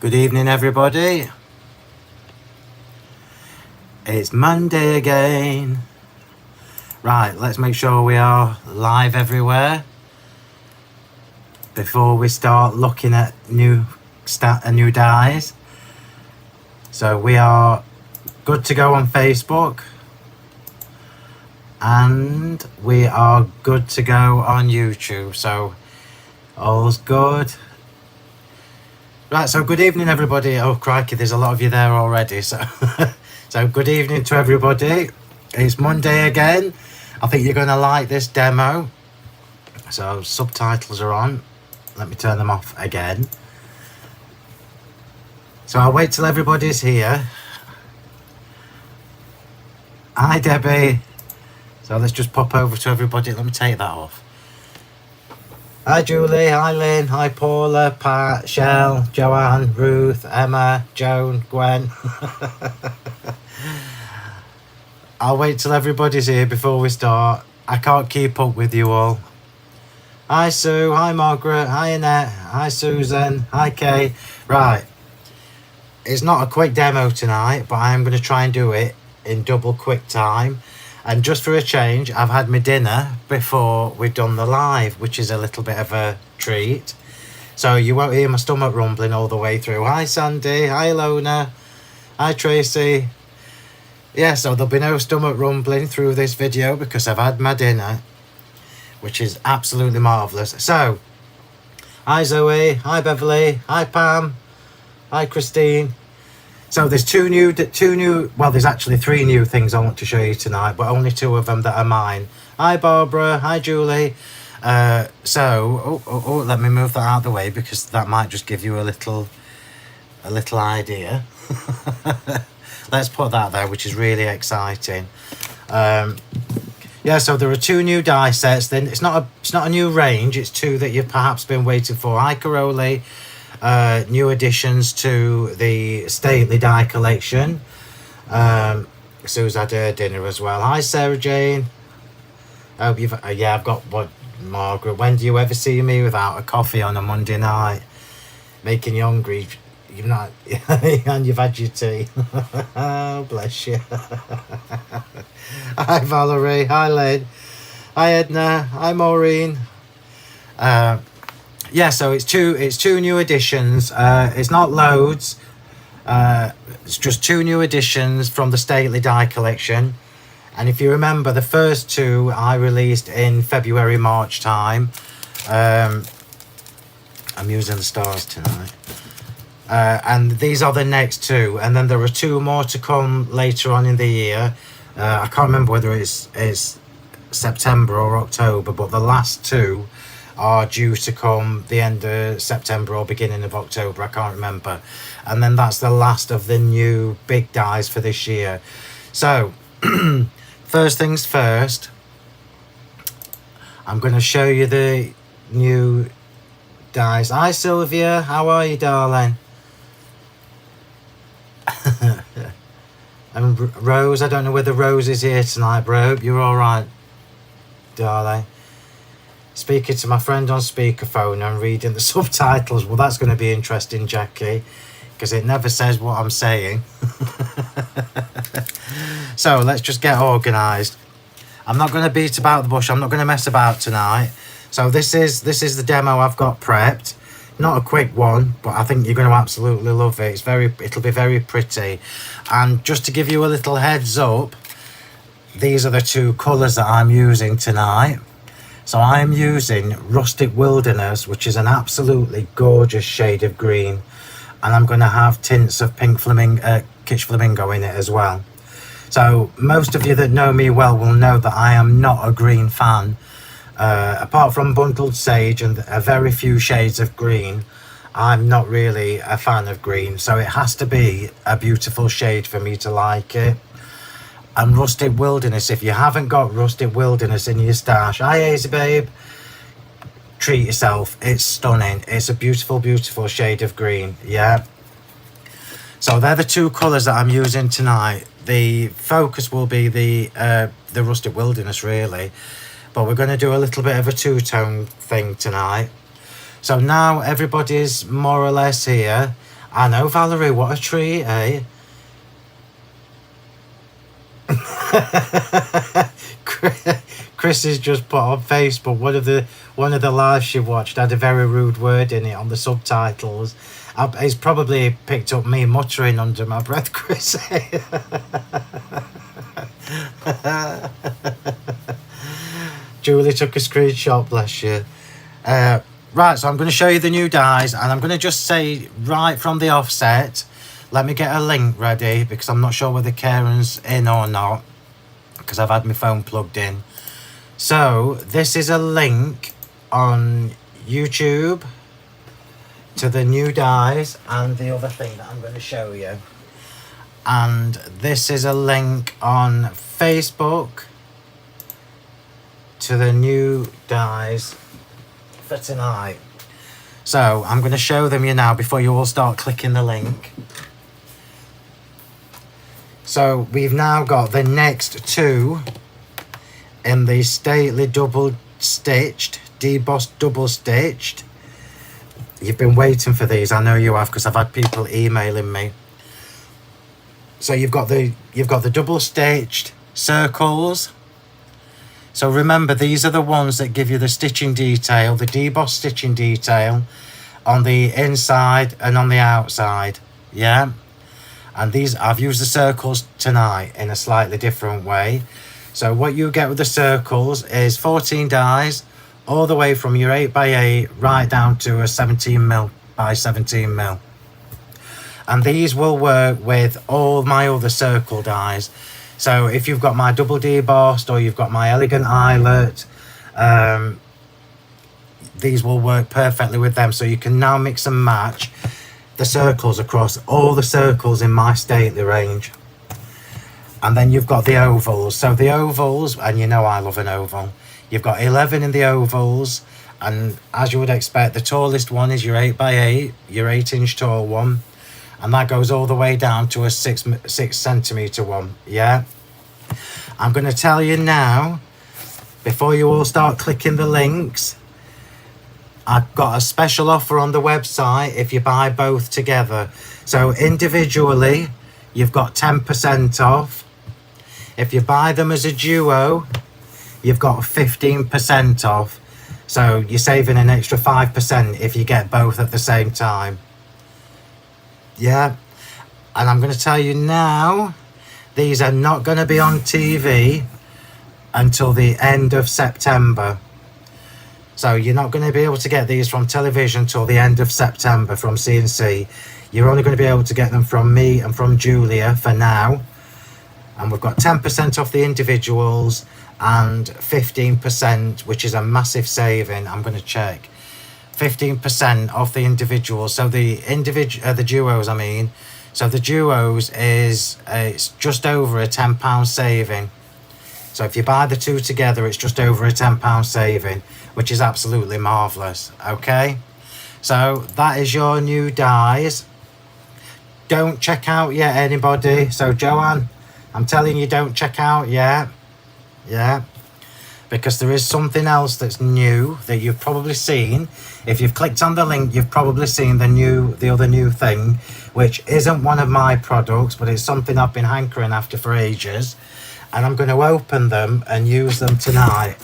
Good evening, everybody. It's Monday again. Right, let's make sure we are live everywhere before we start looking at new dies. So we are good to go on Facebook, and we are good to go on YouTube. So all's good. Right, so good evening, everybody. Oh, crikey, there's a lot of you there already. So, so good evening to everybody. It's Monday again. I think you're going to like this demo. So subtitles are on. Let me turn them off again. So I'll wait till everybody's here. Hi, Debbie. So let's just pop over to everybody. Let me take that off. Hi Julie, hi Lynn, hi Paula, Pat, Shell, Joanne, Ruth, Emma, Joan, Gwen. I'll wait till everybody's here before we start. I can't keep up with you all. Hi Sue, hi Margaret, hi Annette, hi Susan, hi Kay. Right, it's not a quick demo tonight, but I am going to try and do it in double quick time. And just for a change, I've had my dinner before we've done the live, which is a little bit of a treat. So you won't hear my stomach rumbling all the way through. Hi Sandy, hi Lona, hi Tracy. Yeah, so there'll be no stomach rumbling through this video because I've had my dinner, which is absolutely marvellous. So, hi Zoe, hi Beverly, hi Pam, hi Christine. So there's there's actually three new things I want to show you tonight, but only two of them that are mine. Hi Barbara, hi Julie. Let me move that out of the way because that might just give you a little idea. Let's put that there, which is really exciting. Yeah, so there are two new die sets. Then it's not a new range. It's two that you've perhaps been waiting for. Hi Caroli. New additions to the Stately die collection. Sue's had her dinner as well. Hi Sarah Jane. I hope you've I've got what Margaret. When do you ever see me without a coffee on a Monday night? Making you hungry. You've not and you've had your tea. Oh, bless you. Hi Valerie. Hi Lynn. Hi Edna. Hi Maureen. Yeah, so it's two new editions. It's not loads. It's just two new editions from the Stately die collection. And if you remember, the first two I released in February, March time. I'm using the stars tonight. And these are the next two. And then there are two more to come later on in the year. I can't remember whether it's September or October, but the last two are due to come the end of September or beginning of October. I can't remember. And then that's the last of the new big dies for this year. So first things first, I'm going to show you the new dies. Hi Sylvia, how are you, darling? And Rose, I don't know whether Rose is here tonight, bro. You're all right, darling. Speaking to my friend on speakerphone and reading the subtitles. Well, that's going to be interesting, Jackie, because it never says what I'm saying. So let's just get organised. I'm not going to beat about the bush. I'm not going to mess about tonight. So this is the demo I've got prepped. Not a quick one, but I think you're going to absolutely love it. It'll be very pretty. And just to give you a little heads up, these are the two colours that I'm using tonight. So I'm using Rustic Wilderness, which is an absolutely gorgeous shade of green. And I'm going to have tints of pink Kitsch Flamingo in it as well. So most of you that know me well will know that I am not a green fan. Apart from Bundled Sage and a very few shades of green, I'm not really a fan of green. So it has to be a beautiful shade for me to like it. And Rustic Wilderness, if you haven't got Rustic Wilderness in your stash, hi Hazy babe, treat yourself. It's stunning. It's a beautiful, beautiful shade of green. Yeah. So they're the two colours that I'm using tonight. The focus will be the Rustic Wilderness, really. But we're going to do a little bit of a two-tone thing tonight. So now everybody's more or less here. I know, Valerie, what a treat, eh? Chris has just put on Facebook one of the lives she watched had a very rude word in it on the subtitles. It's probably picked up me muttering under my breath, Chris. Julie took a screenshot, bless you. Right, so I'm going to show you the new dies, and I'm going to just say right from the offset, let me get a link ready, because I'm not sure whether Karen's in or not, because I've had my phone plugged in. So this is a link on YouTube to the new dies and the other thing that I'm going to show you. And this is a link on Facebook to the new dies for tonight. So I'm going to show them you now before you all start clicking the link. So we've now got the next two in the stately double stitched, debossed double stitched. You've been waiting for these, I know you have, because I've had people emailing me. So you've got the double stitched circles. So remember, these are the ones that give you the stitching detail, the debossed stitching detail on the inside and on the outside. Yeah. And these, I've used the circles tonight in a slightly different way. So what you get with the circles is 14 dies, all the way from your 8x8 right down to a 17mm by 17mm. And these will work with all my other circle dies. So if you've got my double debossed or you've got my elegant eyelet, these will work perfectly with them. So you can now mix and match the circles across all the circles in my stately range. And then you've got the ovals. So the ovals, and you know I love an oval. You've got 11 in the ovals, and as you would expect, the tallest one is your 8x8, your 8-inch tall one, and that goes all the way down to a 6 centimetre one. Yeah, I'm going to tell you now, before you all start clicking the links, I've got a special offer on the website if you buy both together. So individually, you've got 10% off. If you buy them as a duo, you've got 15% off. So you're saving an extra 5% if you get both at the same time. Yeah. And I'm going to tell you now, these are not going to be on TV until the end of September. So you're not going to be able to get these from television till the end of September from C&C. You're only going to be able to get them from me and from Julia for now. And we've got 10% off the individuals and 15%, which is a massive saving. I'm going to check. 15% off the individuals. So the duos, I mean. So the duos is it's just over a £10 saving. So if you buy the two together, it's just over a £10 saving, which is absolutely marvellous. Okay? So that is your new dies. Don't check out yet, anybody. So Joanne, I'm telling you, don't check out yet. Yeah. Because there is something else that's new that you've probably seen. If you've clicked on the link, you've probably seen the other new thing, which isn't one of my products, but it's something I've been hankering after for ages. And I'm going to open them and use them tonight.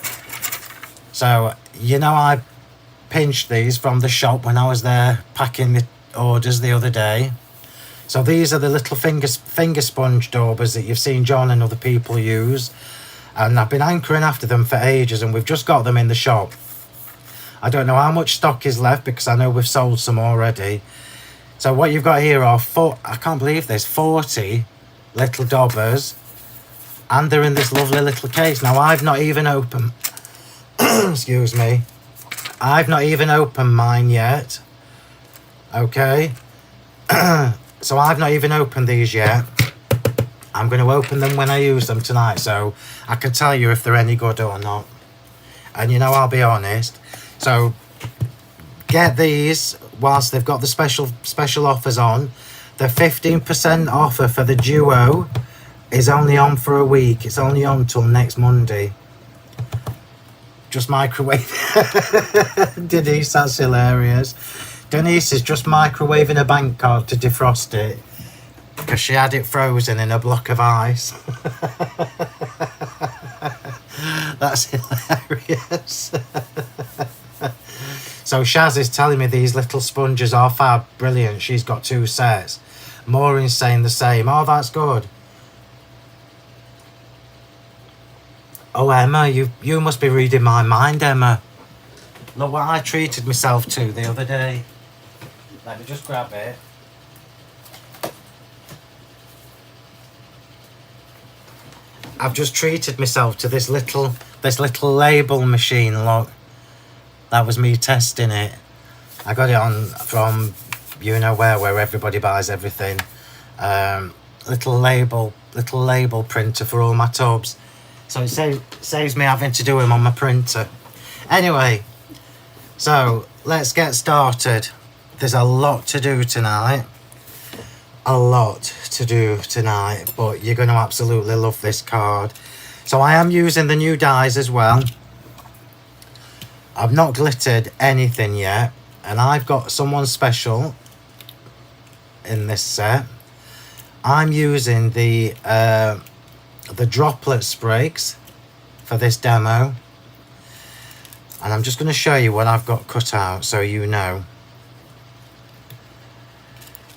So, you know, I pinched these from the shop when I was there packing the orders the other day. So these are the little finger sponge daubers that you've seen John and other people use. And I've been hankering after them for ages, and we've just got them in the shop. I don't know how much stock is left because I know we've sold some already. So what you've got here are I can't believe this, 40 little daubers. And they're in this lovely little case. Now, I've not even opened... excuse me. I've not even opened mine yet. Okay. So I've not even opened these yet. I'm going to open them when I use them tonight, so I can tell you if they're any good or not. And you know, I'll be honest. So get these whilst they've got the special offers on. The 15% offer for the duo is only on for a week. It's only on till next Monday. Just microwave. Denise, that's hilarious. Denise is just microwaving a bank card to defrost it because she had it frozen in a block of ice. That's hilarious. So Shaz is telling me these little sponges are fab, brilliant. She's got 2 sets. Maureen's saying the same. Oh, that's good. Oh, Emma, you must be reading my mind, Emma. Look what I treated myself to the other day. Let me just grab it. I've just treated myself to this little label machine, look. That was me testing it. I got it on from you know where everybody buys everything. Little label printer for all my tubs. So it saves me having to do them on my printer. Anyway, so let's get started. There's a lot to do tonight. But you're going to absolutely love this card. So I am using the new dies as well. I've not glittered anything yet, and I've got someone special in this set. I'm using the droplet Sprigs for this demo, and I'm just going to show you what I've got cut out so you know.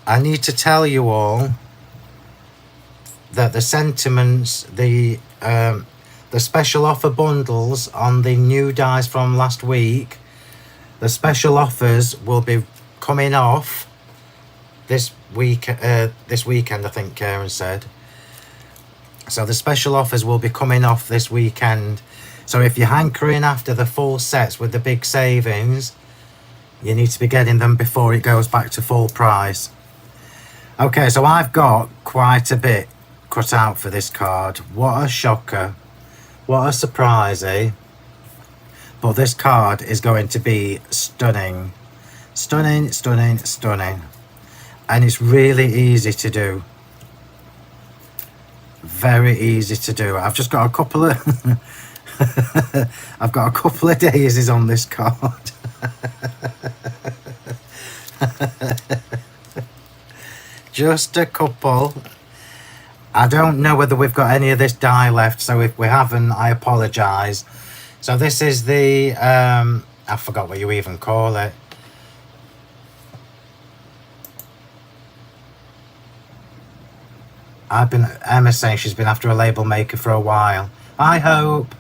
I need to tell you all that the sentiments, the special offer bundles on the new dies from last week, the special offers will be coming off this weekend, I think Karen said. So the special offers will be coming off this weekend. So if you're hankering after the full sets with the big savings, you need to be getting them before it goes back to full price. Okay, so I've got quite a bit cut out for this card. What a shocker. What a surprise, eh? But this card is going to be stunning. Stunning, stunning, stunning. And it's really easy to do. Very easy to do. I've just got a couple of I've got a couple of daisies on this card. Just a couple. I don't know whether we've got any of this die left, so if we haven't, I apologise. So this is the I forgot what you even call it. Emma's saying she's been after a label maker for a while. I hope.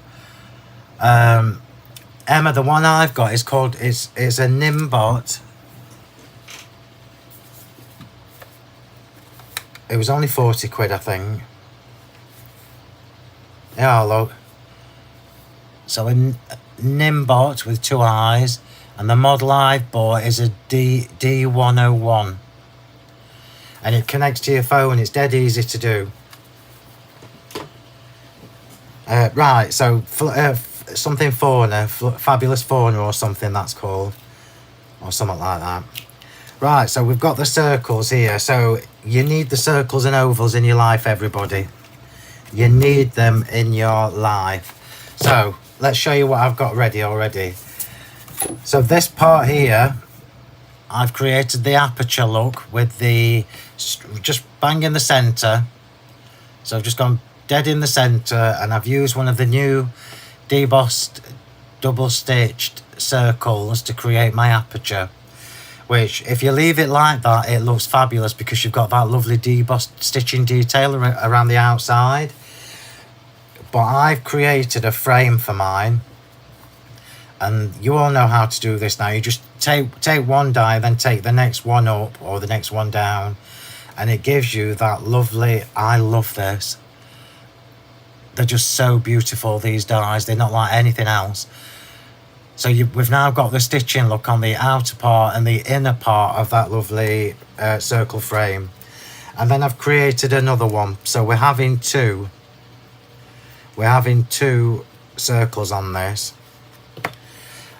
Emma, the one I've got is called, it's a Nimbot. It was only 40 quid, I think. Yeah, look. So a Nimbot with 2 eyes, and the model I've bought is a D101. And it connects to your phone. It's dead easy to do. Right, so something fauna, fabulous fauna or something that's called, or something like that. Right, so we've got the circles here. So you need the circles and ovals in your life, everybody. You need them in your life. So let's show you what I've got ready already. So this part here, I've created the aperture look with the just bang in the center. So I've just gone dead in the center, and I've used one of the new debossed double stitched circles to create my aperture, which if you leave it like that, it looks fabulous because you've got that lovely debossed stitching detail around the outside. But I've created a frame for mine, and you all know how to do this now. You just take one die, then take the next one up or the next one down, and it gives you that lovely, I love this. They're just so beautiful, these dies. They're not like anything else. So we've now got the stitching look on the outer part and the inner part of that lovely circle frame. And then I've created another one. So we're having two circles on this.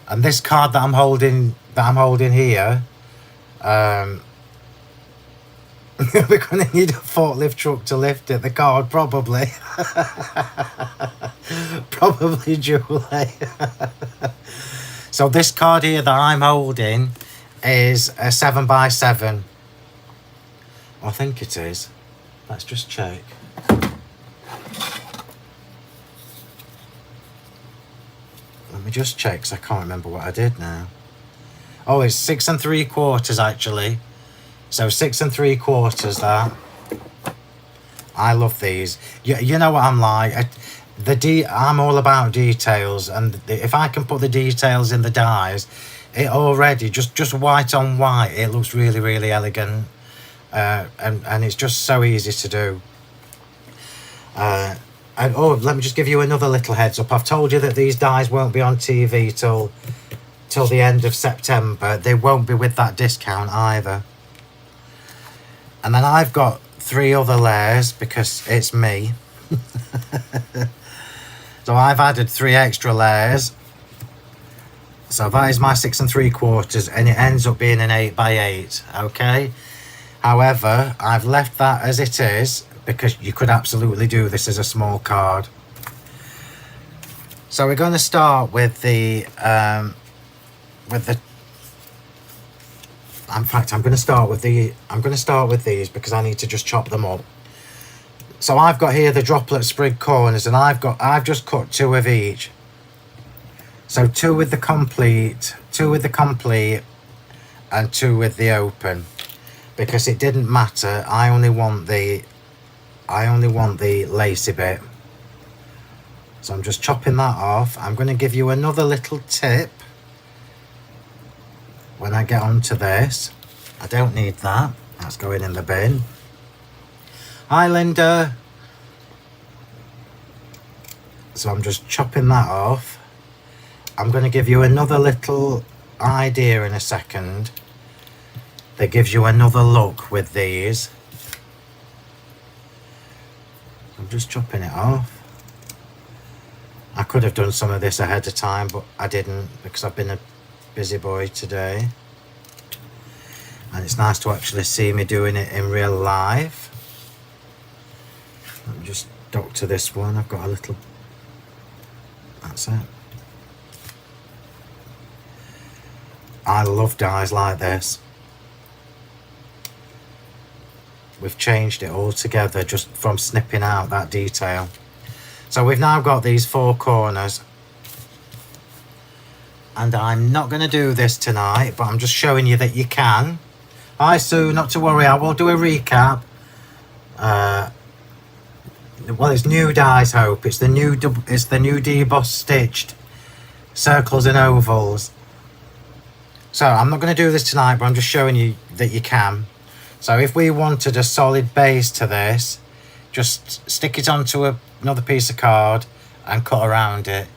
And this card that I'm holding here, we're going to need a forklift truck to lift it, the card, probably. Probably, Julie. So this card here that I'm holding, is a 7x7. I think it is. Let's just check. Let me just check, because I can't remember what I did now. Oh, it's 6 3/4 actually. So 6 3/4 that. I love these. You know what I'm like. I'm all about details, and if I can put the details in the dies, it already just white on white, it looks really, really elegant, and it's just so easy to do. And oh, let me just give you another little heads up. I've told you that these dies won't be on TV till the end of September. They won't be with that discount either. And then I've got 3 other layers because it's me. So I've added 3 extra layers. So that is my 6 3/4, and it ends up being an 8x8, okay? However, I've left that as it is because you could absolutely do this as a small card. So we're going to start with the in fact, I'm going to start with these because I need to just chop them up. So I've got here the droplet sprig corners, and I've just cut 2 of each. So 2 with the complete, 2 with the complete, and 2 with the open, because it didn't matter. I only want the lacy bit. So I'm just chopping that off. I'm going to give you another little tip when I get onto this. I don't need that. That's going in the bin. Hi, Linda. So I'm just chopping that off. I'm going to give you another little idea in a second that gives you another look with these. I'm just chopping it off. I could have done some of this ahead of time, but I didn't because I've been a busy boy today. And it's nice to actually see me doing it in real life. Let me just doctor this one. I've got a little... That's it. I love dies like this. We've changed it all together just from snipping out that detail. So we've now got these 4 corners. And I'm not going to do this tonight, but I'm just showing you that you can. Hi Sue, not to worry, I will do a recap. Well, it's new dies, Hope. It's the new deboss stitched circles and ovals. So I'm not going to do this tonight, but I'm just showing you that you can. So if we wanted a solid base to this, just stick it onto another piece of card and cut around it,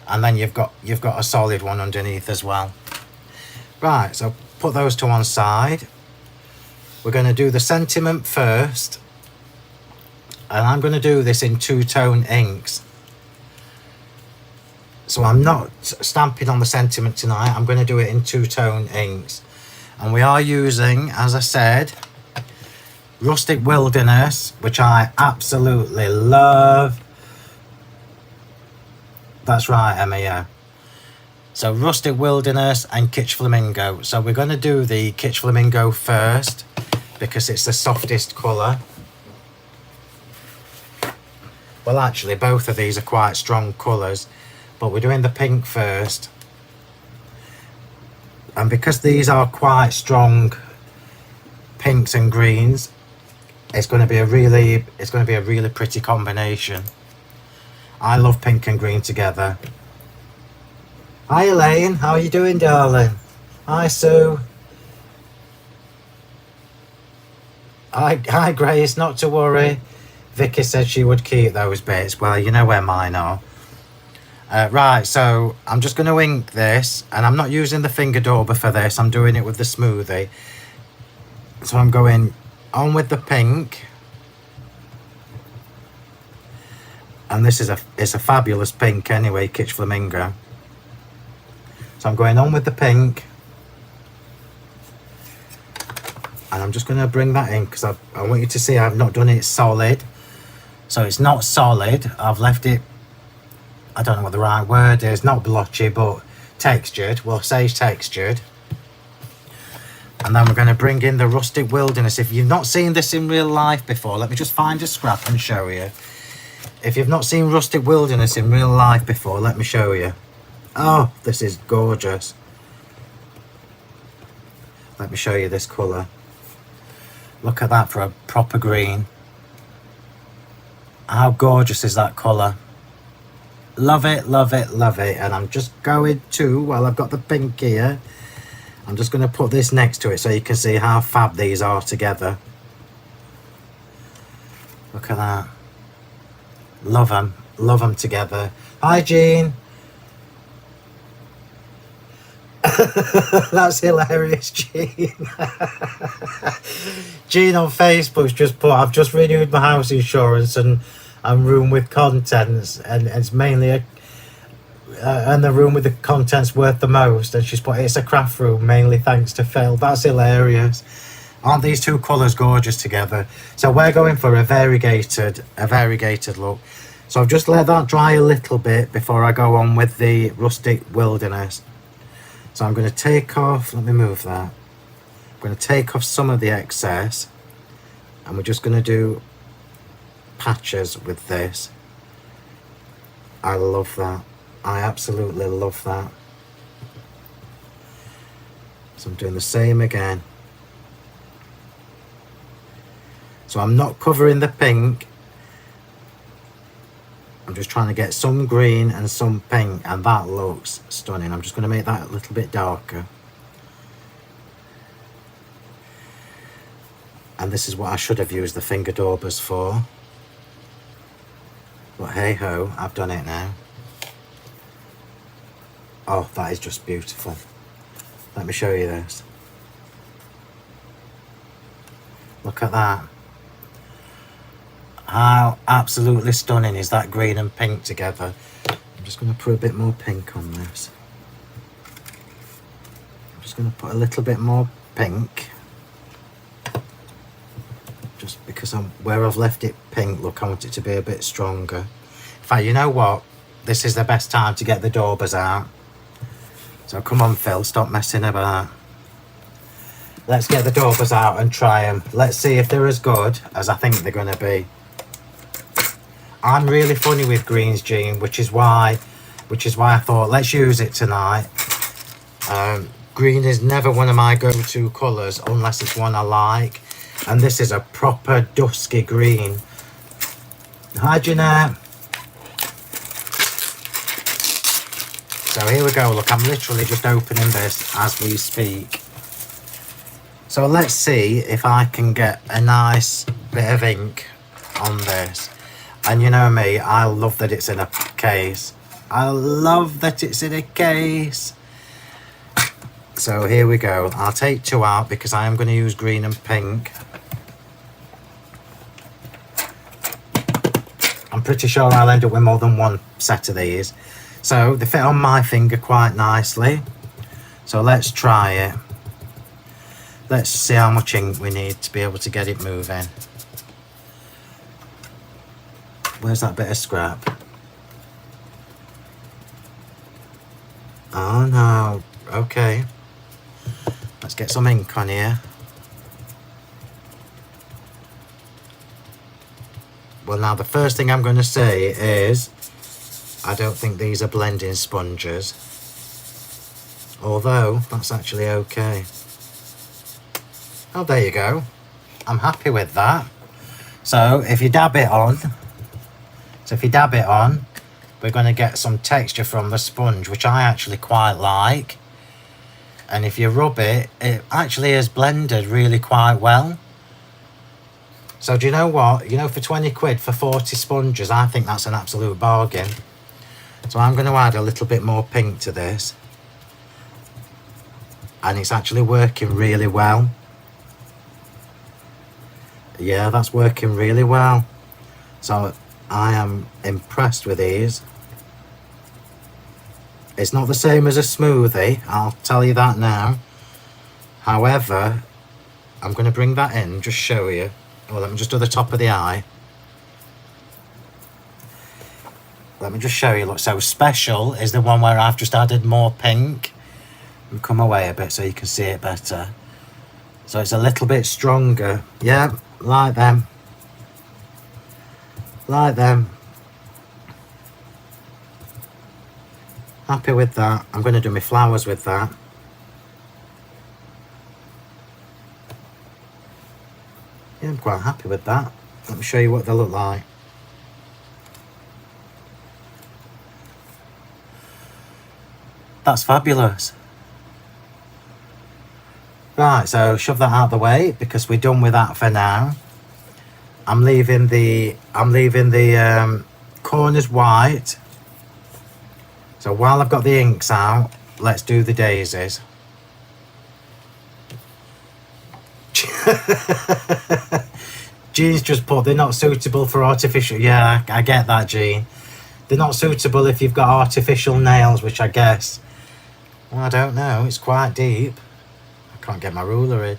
and then you've got a solid one underneath as well. Right, so put those to one side. We're going to do the sentiment first, and I'm going to do this in 2-tone inks. So I'm not stamping on the sentiment tonight. I'm going to do it in 2-tone inks, and we are using, as I said, Rustic Wilderness, which I absolutely love. That's right, Emma, yeah. So Rustic Wilderness and Kitsch Flamingo. So we're going to do the Kitsch Flamingo first because it's the softest colour. Well, actually, both of these are quite strong colours, but we're doing the pink first. And because these are quite strong pinks and greens, it's going to be a really pretty combination. I love pink and green together. Hi Elaine, how are you doing, darling? Hi Sue. Hi Grace, not to worry. Vicky said she would keep those bits. Well, you know where mine are. Right, so I'm just going to ink this, and I'm not using the finger dauber for this. I'm doing it with the smoothie. So I'm going on with the pink. And this is a fabulous pink anyway, Kitsch Flamingo. So I'm going on with the pink. And I'm just going to bring that in because I want you to see I've not done it solid. So it's not solid. I've left it, I don't know what the right word is, not blotchy, but textured. We'll say textured. And then we're going to bring in the Rustic Wilderness. If you've not seen this in real life before, let me just find a scrap and show you. If you've not seen Rustic Wilderness in real life before, let me show you. Oh, this is gorgeous. Let me show you this colour. Look at that for a proper green. How gorgeous is that colour? Love it, love it, love it. And I'm just going to, while I've got the pink here, I'm just going to put this next to it so you can see how fab these are together. Look at that. Love them together. Hi, Jean. That's hilarious, Jean. Jean on Facebook's just put, I've just renewed my house insurance and room with contents, and it's mainly and the room with the contents worth the most, and she's put, it's a craft room mainly thanks to Phill. That's hilarious. Aren't these two colours gorgeous together? So we're going for a variegated look. So I've just let that dry a little bit before I go on with the Rustic Wilderness. So I'm going to take off, let me move that. I'm going to take off some of the excess, and we're just going to do patches with this. I love that. I absolutely love that. So I'm doing the same again. So I'm not covering the pink. I'm just trying to get some green and some pink, and that looks stunning. I'm just going to make that a little bit darker. And this is what I should have used the finger daubers for. But hey ho, I've done it now. Oh, that is just beautiful. Let me show you this. Look at that. How absolutely stunning is that green and pink together. I'm just going to put a bit more pink on this. I'm just going to put a little bit more pink. Just because where I've left it pink, look, I want it to be a bit stronger. In fact, you know what? This is the best time to get the daubers out. So come on, Phill, stop messing about. Let's get the daubers out and try them. Let's see if they're as good as I think they're going to be. I'm really funny with greens, Jean, which is why I thought let's use it tonight. Green is never one of my go-to colours unless it's one I like, and this is a proper dusky green. Hi, Jeanette. So here we go. Look, I'm literally just opening this as we speak. So let's see if I can get a nice bit of ink on this. And you know me, I love that it's in a case. I love that it's in a case. So here we go. I'll take two out because I am going to use green and pink. I'm pretty sure I'll end up with more than one set of these. So they fit on my finger quite nicely. So let's try it. Let's see how much ink we need to be able to get it moving. Where's that bit of scrap? Oh no. Okay. Let's get some ink on here. Well, now the first thing I'm going to say is I don't think these are blending sponges. Although, that's actually okay. Oh, there you go. I'm happy with that. So, if you dab it on, we're going to get some texture from the sponge, which I actually quite like. And if you rub it, it actually is blended really quite well. So do you know what? You know, for 20 quid for 40 sponges, I think that's an absolute bargain. So I'm going to add a little bit more pink to this. And it's actually working really well. Yeah, that's working really well. So I am impressed with these. It's not the same as a smoothie, I'll tell you that now. However, I'm going to bring that in, just show you. Oh, let me just do the top of the eye. Let me just show you. Look, so special is the one where I've just added more pink. And come away a bit so you can see it better. So it's a little bit stronger. Yeah, like them. Like them. Happy with that. I'm going to do my flowers with that. Yeah, I'm quite happy with that. Let me show you what they look like. That's fabulous. Right, so shove that out of the way because we're done with that for now. I'm leaving the corners white. So while I've got the inks out, let's do the daisies. Jean's just put they're not suitable for artificial. Yeah, I get that, Jean. They're not suitable if you've got artificial nails, which I guess. Well, I don't know. It's quite deep. I can't get my ruler in,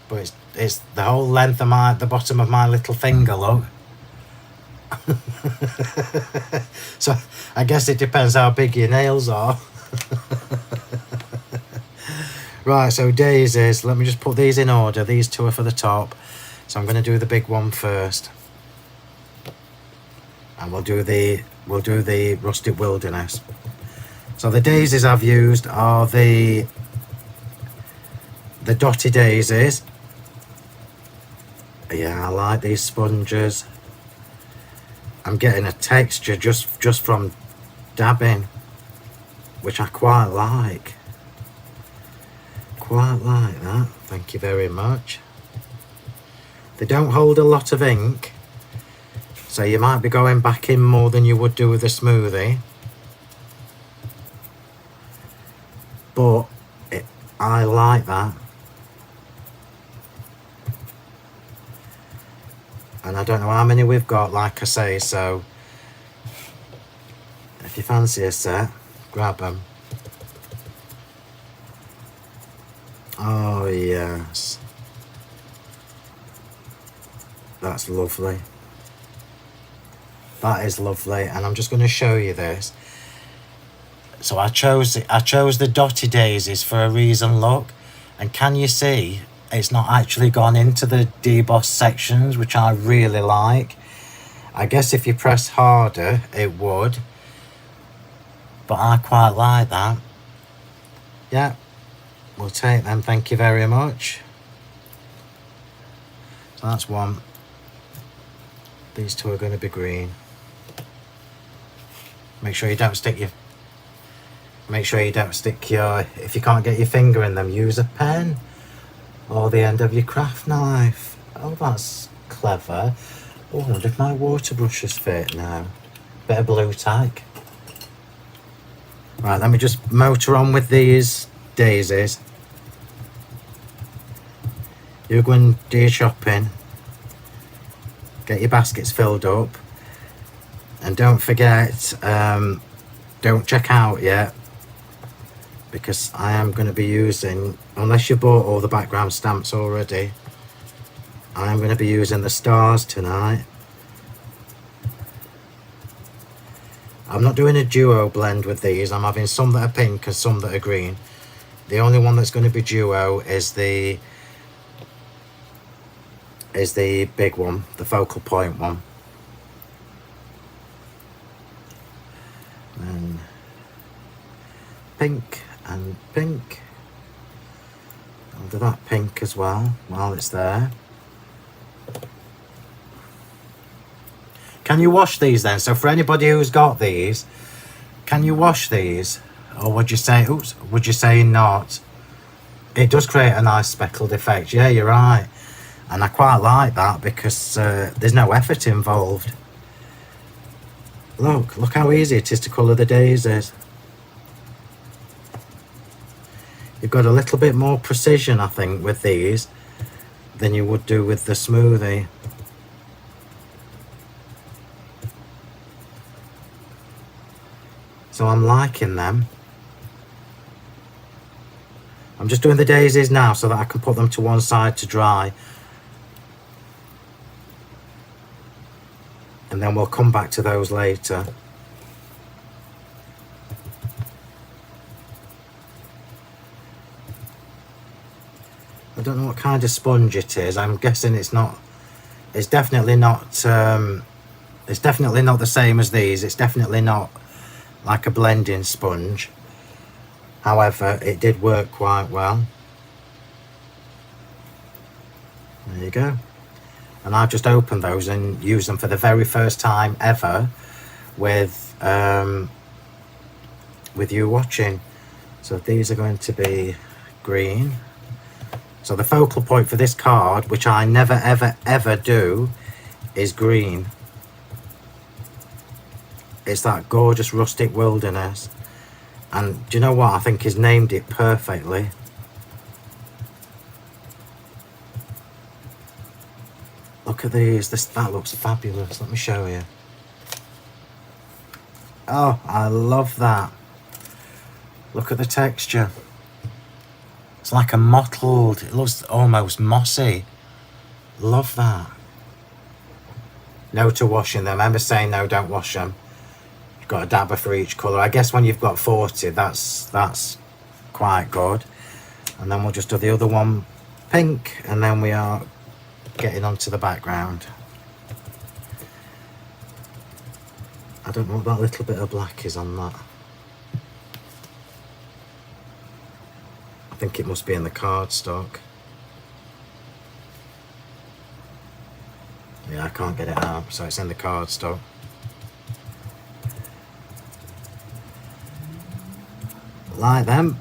but it's the whole length of the bottom of my little finger. Look. So I guess it depends how big your nails are. Right, so daisies. Let me just put these in order. These two are for the top. So I'm going to do the big one first. And we'll do the rustic wilderness. So the daisies I've used are the dotty daisies. Yeah, I like these sponges. I'm getting a texture just from dabbing, which I quite like. Quite like that. Thank you very much. They don't hold a lot of ink, so you might be going back in more than you would do with a smoothie. But I like that. And I don't know how many we've got, like I say, so if you fancy a set, grab them. Oh yes, that's lovely. That is lovely, and I'm just going to show you this. So I chose the dotty daisies for a reason. Look, and can you see it's not actually gone into the deboss sections, which I really like. I guess if you press harder it would, but I quite like that. Yeah, we'll take them, thank you very much. So that's one. These two are going to be green. Make sure you don't stick your if you can't get your finger in them, use a pen or the end of your craft knife. Oh, that's clever. Oh, I wonder if my water brushes fit now. Bit of blue tack. Right, let me just motor on with these daisies. You go and do your shopping. Get your baskets filled up. And don't forget, don't check out yet, because I am going to be using, unless you bought all the background stamps already, I am going to be using the stars tonight. I'm not doing a duo blend with these. I'm having some that are pink and some that are green. The only one that's going to be duo is the big one, the focal point one. And pink and pink. I'll do that pink as well while it's there. Can you wash these then? So for anybody who's got these, can you wash these? Or would you say, oops, would you say not? It does create a nice speckled effect. Yeah, you're right. And I quite like that because there's no effort involved. Look how easy it is to colour the daisies. You've got a little bit more precision, I think, with these than you would do with the smoothie. So I'm liking them. I'm just doing the daisies now so that I can put them to one side to dry. And then we'll come back to those later. don't know what kind of sponge it is. I'm guessing it's not, it's definitely not the same as these. It's definitely not like a blending sponge. However, it did work quite well. There you go. And I've just opened those and used them for the very first time ever with you watching. So these are going to be green. So the focal point for this card, which I never ever ever do, is green. It's that gorgeous rustic wilderness. And do you know what? I think he's named it perfectly. Look at these. That looks fabulous. Let me show you. Oh, I love that. Look at the texture. It's like a mottled. It looks almost mossy. Love that. No to washing them. Remember saying no, don't wash them. You've got a dabber for each colour. I guess when you've got 40, that's quite good. And then we'll just do the other one pink, and then we are getting onto the background. I don't know what that little bit of black is on that. I think it must be in the cardstock. Yeah, I can't get it out, so it's in the cardstock. Like them.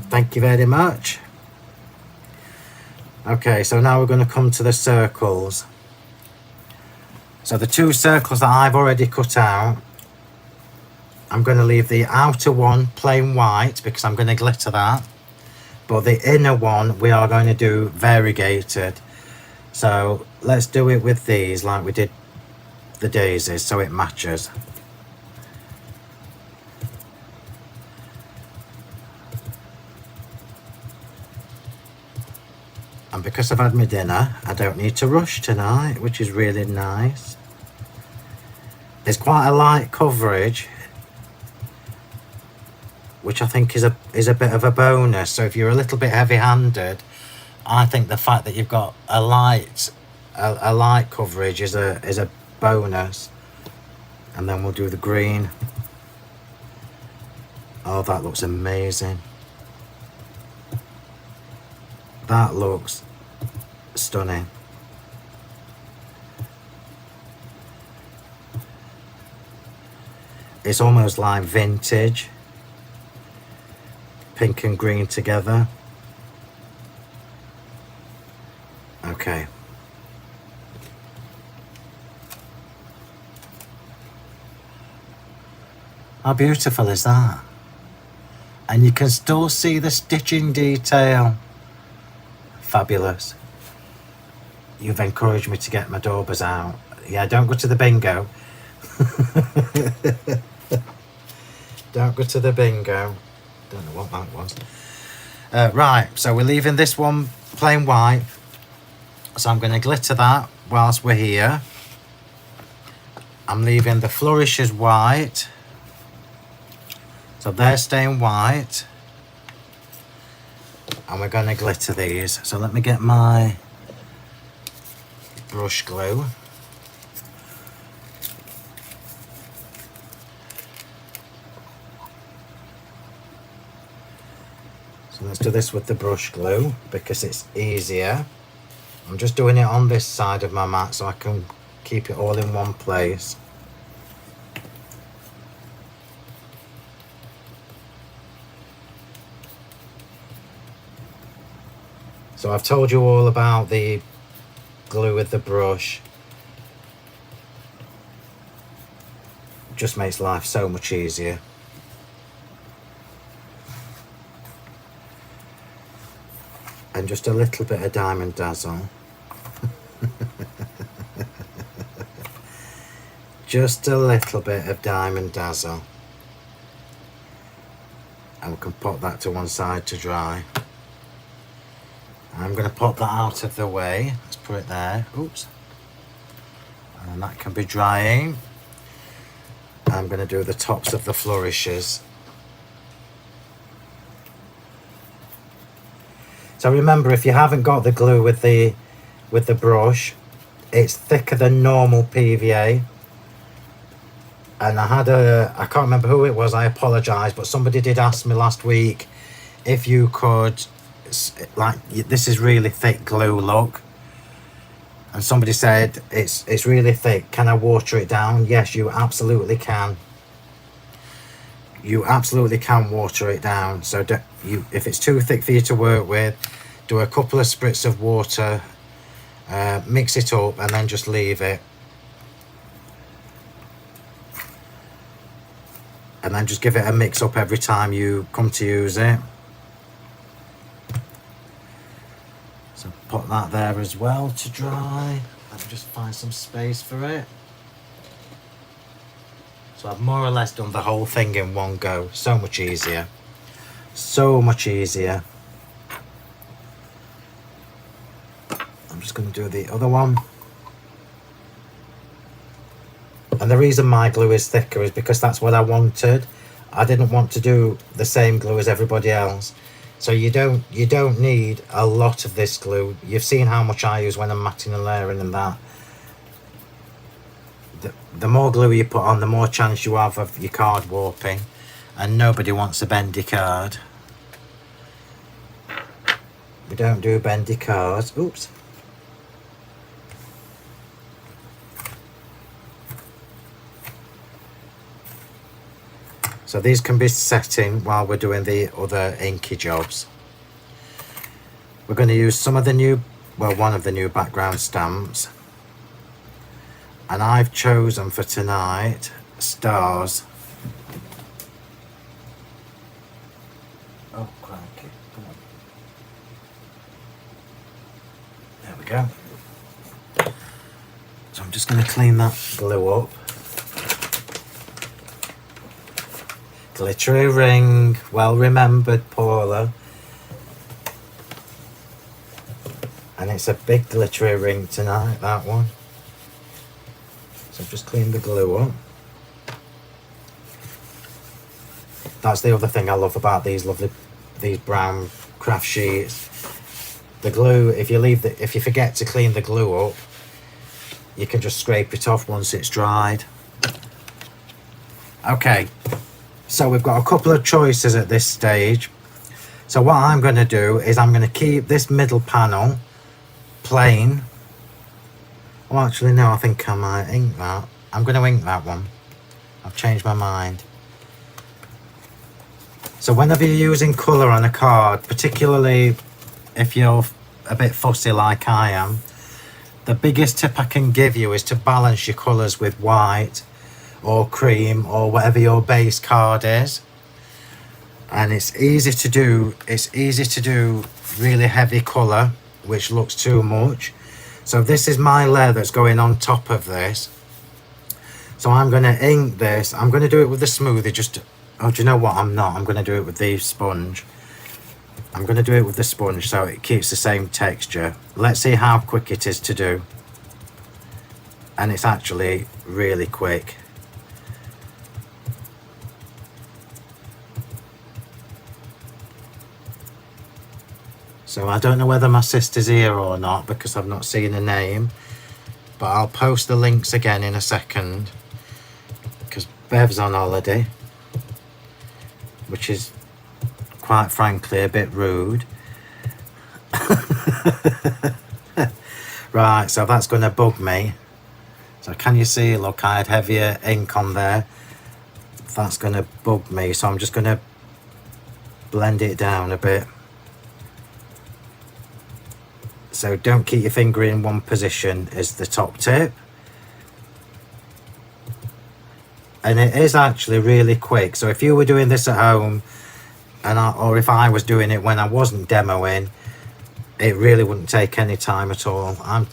Thank you very much. Okay, so now we're going to come to the circles. So the two circles that I've already cut out, I'm going to leave the outer one plain white because I'm going to glitter that. But the inner one we are going to do variegated. So let's do it with these like we did the daisies so it matches. And because I've had my dinner, I don't need to rush tonight, which is really nice. It's quite a light coverage, which I think is a bit of a bonus. So if you're a little bit heavy-handed, I think the fact that you've got a light coverage is a bonus. And then we'll do the green. Oh, that looks amazing. That looks stunning. It's almost like vintage. Pink and green together. Okay. How beautiful is that? And you can still see the stitching detail. Fabulous. You've encouraged me to get my daubers out. Yeah, don't go to the bingo. Don't go to the bingo. Don't know what that was. Right, so we're leaving this one plain white. So I'm going to glitter that whilst we're here. I'm leaving the flourishes white. So they're staying white. And we're going to glitter these. So let me get my brush glue. So let's do this with the brush glue because it's easier. I'm just doing it on this side of my mat so I can keep it all in one place. So I've told you all about the glue with the brush. It just makes life so much easier. And just a little bit of Diamond Dazzle. Just a little bit of Diamond Dazzle. And we can put that to one side to dry. I'm going to put that out of the way. Let's put it there. Oops. And that can be drying. I'm going to do the tops of the flourishes. So remember, if you haven't got the glue with the brush, it's thicker than normal PVA. And I can't remember who it was, I apologise, but somebody did ask me last week if you could, like, this is really thick glue, look. And somebody said, it's really thick, can I water it down? Yes, you absolutely can. You absolutely can water it down. So if it's too thick for you to work with, do a couple of spritz of water, mix it up, and then just leave it. And then just give it a mix up every time you come to use it. So put that there as well to dry. Let me just find some space for it. So I've more or less done the whole thing in one go. So much easier. So much easier. I'm just going to do the other one. And the reason my glue is thicker is because that's what I wanted. I didn't want to do the same glue as everybody else. So you don't need a lot of this glue. You've seen how much I use when I'm matting and layering and that. The more glue you put on, the more chance you have of your card warping. And nobody wants a bendy card. We don't do bendy cards. Oops. So these can be setting while we're doing the other inky jobs. We're going to use some of the new, well, one of the new background stamps. And I've chosen for tonight stars. Oh, crikey. Come on. There we go. So I'm just going to clean that glue up. Glittery ring, well remembered, Paula. And it's a big glittery ring tonight, that one. So just clean the glue up. That's the other thing I love about these brown craft sheets. The glue, if you forget to clean the glue up, you can just scrape it off once it's dried. Okay. So we've got a couple of choices at this stage. So what I'm going to do is I'm going to keep this middle panel plain. Oh, actually, no, I think I might ink that. I'm going to ink that one. I've changed my mind. So whenever you're using colour on a card, particularly if you're a bit fussy like I am, the biggest tip I can give you is to balance your colours with white or cream or whatever your base card is. And it's easy to do really heavy colour, which looks too much. So this is my layer that's going on top of this. So I'm going to ink this. I'm going to do it with the smoothie. Oh, do you know what? I'm going to do it with the sponge. I'm going to do it with the sponge so it keeps the same texture. Let's see how quick it is to do. And it's actually really quick. So I don't know whether my sister's here or not because I've not seen her name. But I'll post the links again in a second. Because Bev's on holiday. Which is, quite frankly, a bit rude. Right, so that's going to bug me. So can you see, look, I had heavier ink on there. That's going to bug me. So I'm just going to blend it down a bit. So don't keep your finger in one position is the top tip. And it is actually really quick. So if you were doing this at home, or if I was doing it when I wasn't demoing, it really wouldn't take any time at all. I'm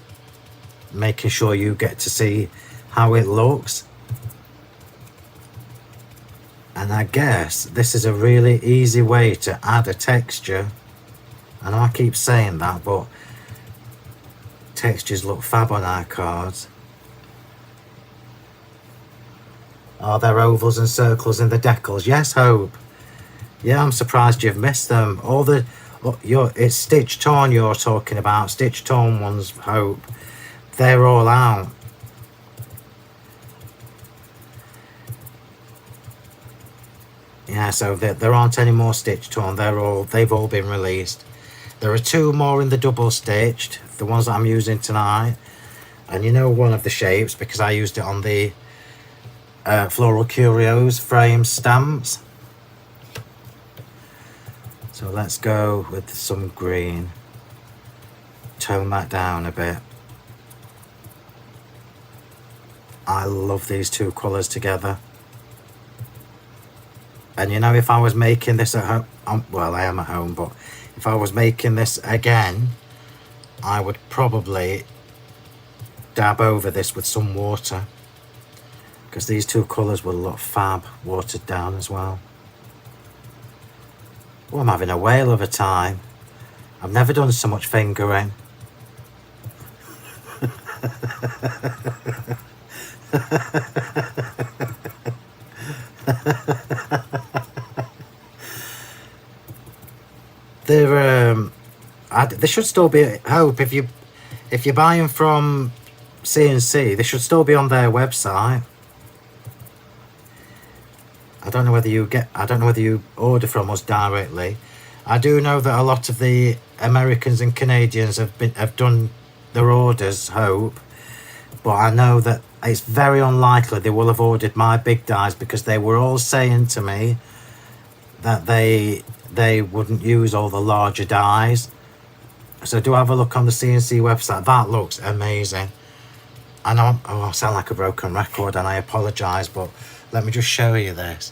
making sure you get to see how it looks. And I guess this is a really easy way to add a texture. I know I keep saying that, but textures look fab on our cards. Are there ovals and circles in the decals? Yes, Hope. Yeah, I'm surprised you've missed them. All Look, it's stitch torn you're talking about. Stitch torn ones, Hope. They're all out. Yeah, so there aren't any more stitch torn. They've all been released. There are 2 more in the double stitched, the ones that I'm using tonight. And you know one of the shapes because I used it on the Floral Curios frame stamps. So let's go with some green. Tone that down a bit. I love these 2 colours together. And you know, if I was making this at home, well, I am at home, but if I was making this again, I would probably dab over this with some water, because these 2 colours will look fab watered down as well. Oh, I'm having a whale of a time. I've never done so much fingering. They should still be. Hope if you're buying from CNC, they should still be on their website. I don't know whether you order from us directly. I do know that a lot of the Americans and Canadians have done their orders, Hope, but I know that it's very unlikely they will have ordered my big dies, because they were all saying to me that they wouldn't use all the larger dies. So do have a look on the CNC website. That looks amazing. I know I sound like a broken record and I apologise, but let me just show you this.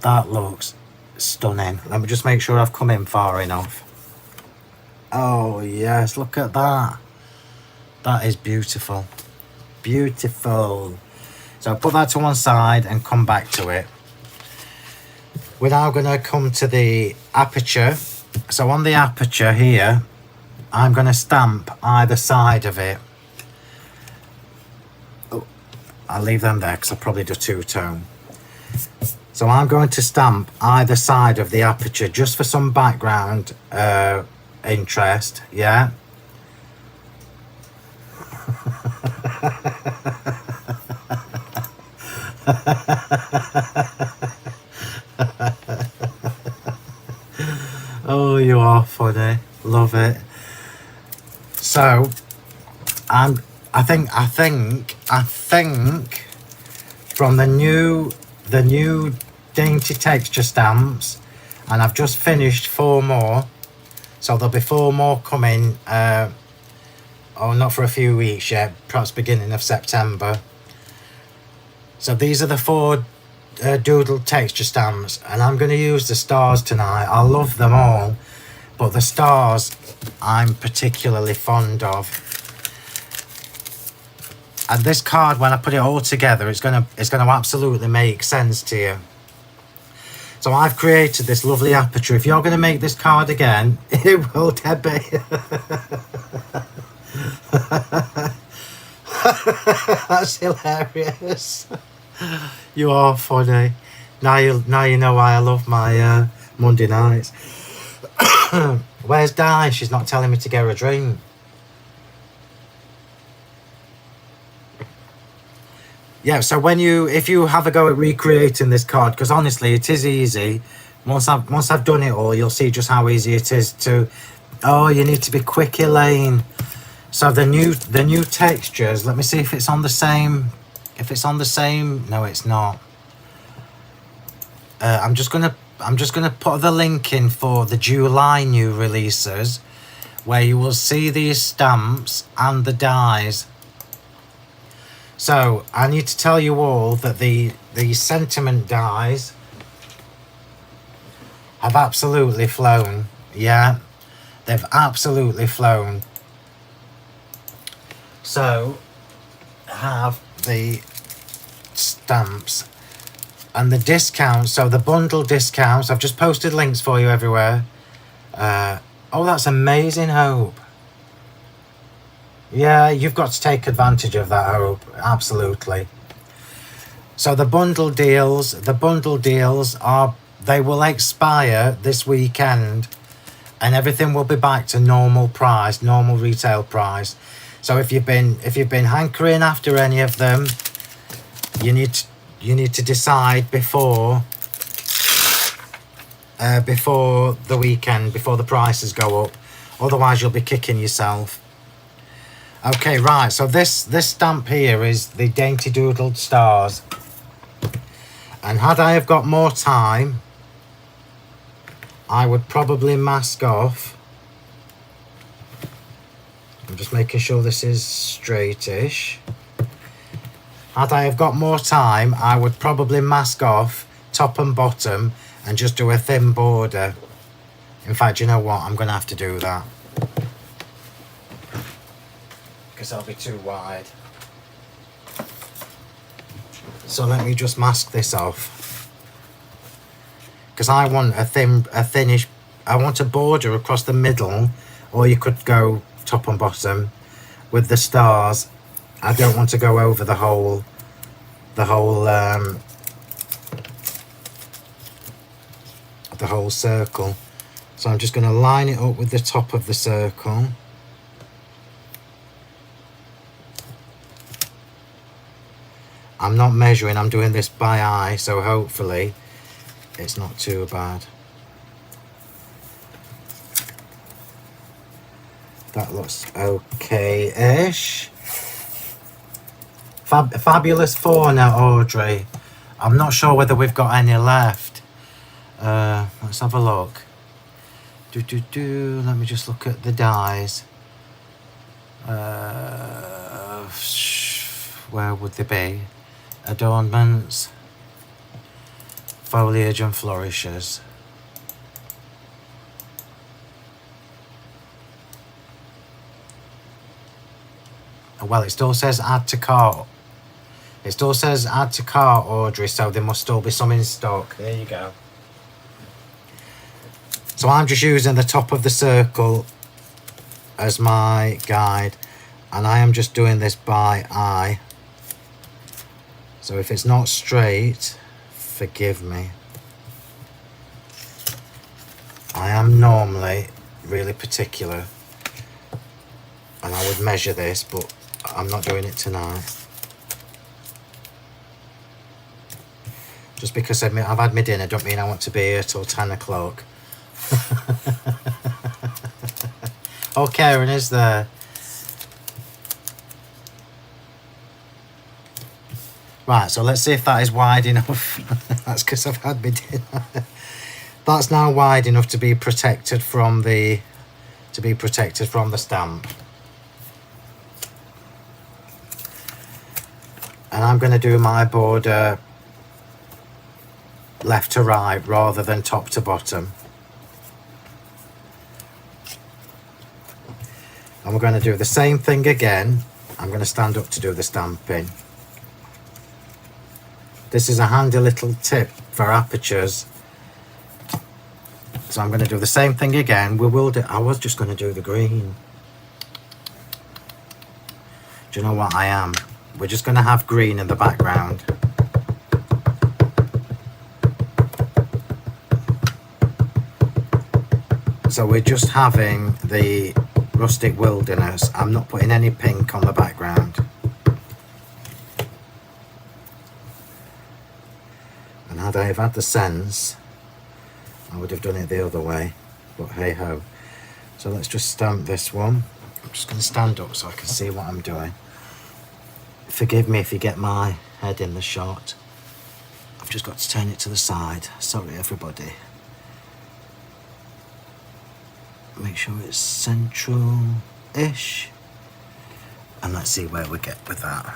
That looks stunning. Let me just make sure I've come in far enough. Oh yes, look at that. That is beautiful. Beautiful. So I'll put that to one side and come back to it. We're now going to come to the aperture. So on the aperture here, I'm going to stamp either side of it. Oh, I'll leave them there because I'll probably do 2-tone. So I'm going to stamp either side of the aperture just for some background interest, yeah? Oh, you are funny. Love it. So I think from the new dainty texture stamps, and I've just finished 4 more, so there'll be 4 more coming. Not for a few weeks yet, perhaps beginning of September. So these are the 4 doodle texture stamps, and I'm going to use the stars tonight. I love them all, but the stars I'm particularly fond of. And this card, when I put it all together, it's going to absolutely make sense to you. So I've created this lovely aperture. If you're going to make this card again, it will, Debbie. That's hilarious. You are funny. Now you know why I love my Monday nights. Where's Di? She's not telling me to get her a drink. Yeah, so if you have a go at recreating this card, because honestly it is easy. Once I've done it all, you'll see just how easy it is to. Oh, you need to be quick, Elaine. So the new textures. Let me see if it's on the same. If it's on the same, no, it's not. I'm just gonna put the link in for the July new releases, where you will see these stamps and the dies. So I need to tell you all that the sentiment dies have absolutely flown. Yeah, they've absolutely flown. So have the stamps and the discounts. So the bundle discounts, I've just posted links for you everywhere. Oh, that's amazing, Hope. Yeah, you've got to take advantage of that, Hope. Absolutely. So the bundle deals are they will expire this weekend, and everything will be back to normal price, normal retail price. So if you've been hankering after any of them, you need to decide before the weekend, before the prices go up. Otherwise you'll be kicking yourself. Okay, right, so this stamp here is the Dainty Doodled Stars. And had I have got more time, I would probably mask off. I'm just making sure this is straightish. Had I have got more time, I would probably mask off top and bottom and just do a thin border. In fact, you know what? I'm going to have to do that, because that'll be too wide. So let me just mask this off, because I want I want a border across the middle, or you could go top and bottom with the stars. I don't want to go over the whole circle. So I'm just going to line it up with the top of the circle. I'm not measuring, I'm doing this by eye, so hopefully it's not too bad. That looks okay-ish. Fabulous fauna, Audrey. I'm not sure whether we've got any left. Let's have a look. Let me just look at the dies. Where would they be? Adornments, foliage and flourishes. Well, it still says add to cart. It still says add to cart, Audrey, so there must still be some in stock. There you go. So I'm just using the top of the circle as my guide, and I am just doing this by eye. So if it's not straight, forgive me. I am normally really particular, and I would measure this, but I'm not doing it tonight. Just because I've had my dinner, don't mean I want to be here till 10 o'clock. Oh, Karen is there. Right, so let's see if that is wide enough. That's because I've had my dinner. That's now wide enough to be protected from the stamp. And I'm going to do my border left to right rather than top to bottom. And we're going to do the same thing again. I'm going to stand up to do the stamping. This is a handy little tip for apertures. So I'm going to do the same thing again. I was just going to do the green. Do you know what I am? We're just going to have green in the background. So we're just having the rustic wilderness. I'm not putting any pink on the background. And had I have had the sense, I would have done it the other way. But hey ho. So let's just stamp this one. I'm just going to stand up so I can see what I'm doing. Forgive me if you get my head in the shot. I've just got to turn it to the side. Sorry everybody. Make sure it's central-ish. And let's see where we get with that.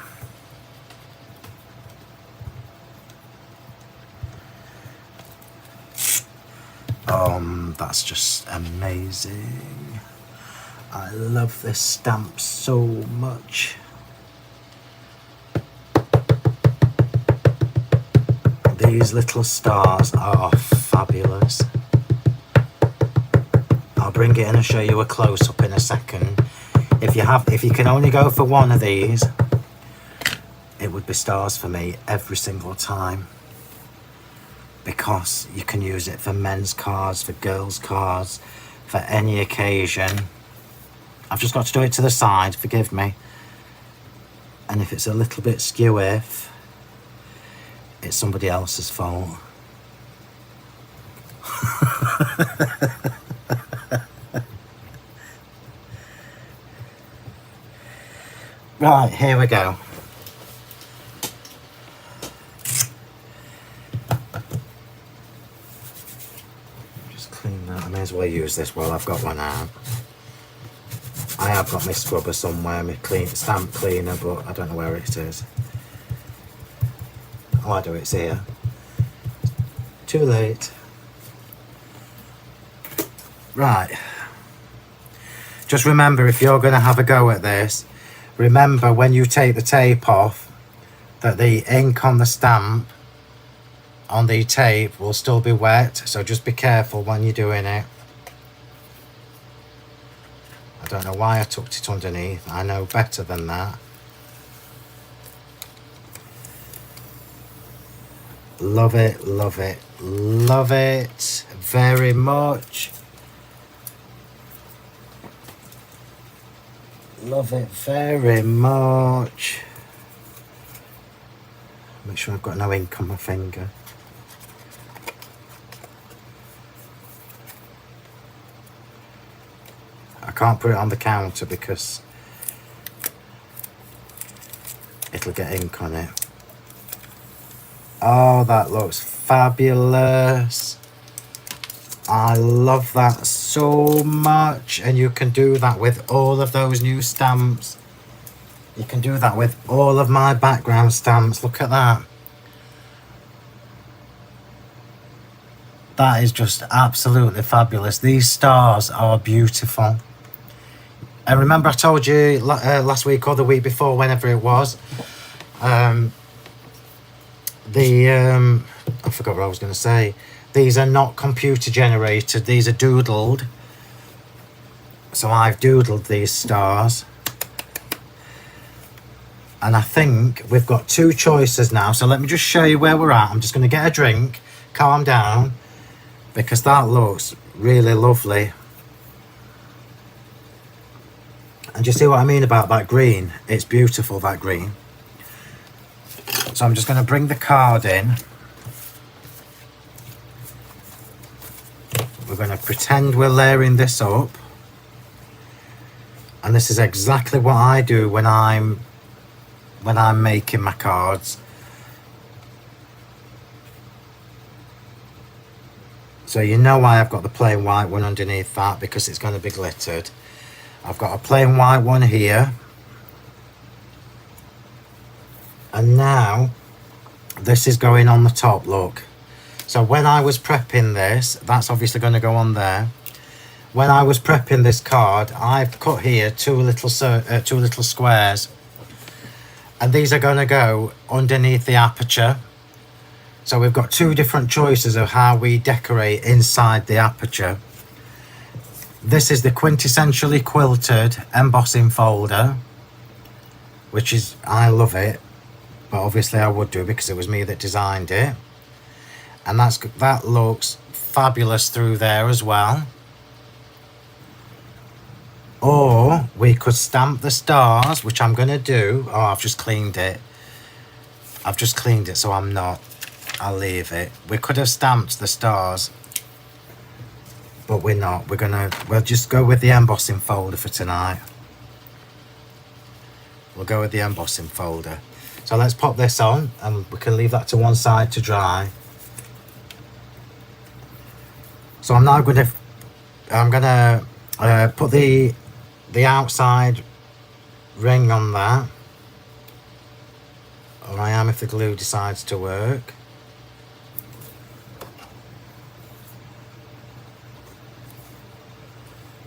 That's just amazing. I love this stamp so much. These little stars are fabulous. I'll bring it in and show you a close-up in a second. If you can only go for one of these, it would be stars for me every single time. because you can use it for men's cards, for girls' cards, for any occasion. I've just got to do it to the side, forgive me. And if it's a little bit skewy, it's somebody else's fault. Right, here we go. Just clean that. I may as well use this while I've got one out. I have got my scrubber somewhere, my stamp cleaner, but I don't know where it is. Oh, I do, it's here. Too late. Right. Just remember, if you're going to have a go at this, remember when you take the tape off that the ink on the stamp on the tape will still be wet, so just be careful when you're doing it. I don't know why I tucked it underneath. I know better than that. Love it, love it, love it very much. Love it very much. Make sure I've got no ink on my finger. I can't put it on the counter because it'll get ink on it. Oh, that looks fabulous. I love that so much, and you can do that with all of those new stamps. You can do that with all of my background stamps. Look at that. That is just absolutely fabulous. These stars are beautiful. And remember I told you last week or the week before, whenever it was, I forgot what I was going to say. These are not computer generated, these are doodled. So I've doodled these stars. And I think we've got two choices now. So let me just show you where we're at. I'm just going to get a drink, calm down, because that looks really lovely. And you see what I mean about that green? It's beautiful, that green. So I'm just going to bring the card in. We're going to pretend we're layering this up. And this is exactly what I do when I'm making my cards. So you know why I've got the plain white one underneath that, because it's going to be glittered. I've got a plain white one here. And now this is going on the top, look. So when I was prepping this, that's obviously going to go on there. When I was prepping this card, I've cut here two little squares. And these are going to go underneath the aperture. So we've got two different choices of how we decorate inside the aperture. This is the quintessentially quilted embossing folder, which is, I love it. But obviously I would do because it was me that designed it. And that looks fabulous through there as well. Or we could stamp the stars, which I'm going to do. Oh, I've just cleaned it. I've just cleaned it, so I'm not. I'll leave it. We could have stamped the stars, but we're not. We'll just go with the embossing folder for tonight. We'll go with the embossing folder. So let's pop this on, and we can leave that to one side to dry. So I'm now going to put the outside ring on that, or I am if the glue decides to work.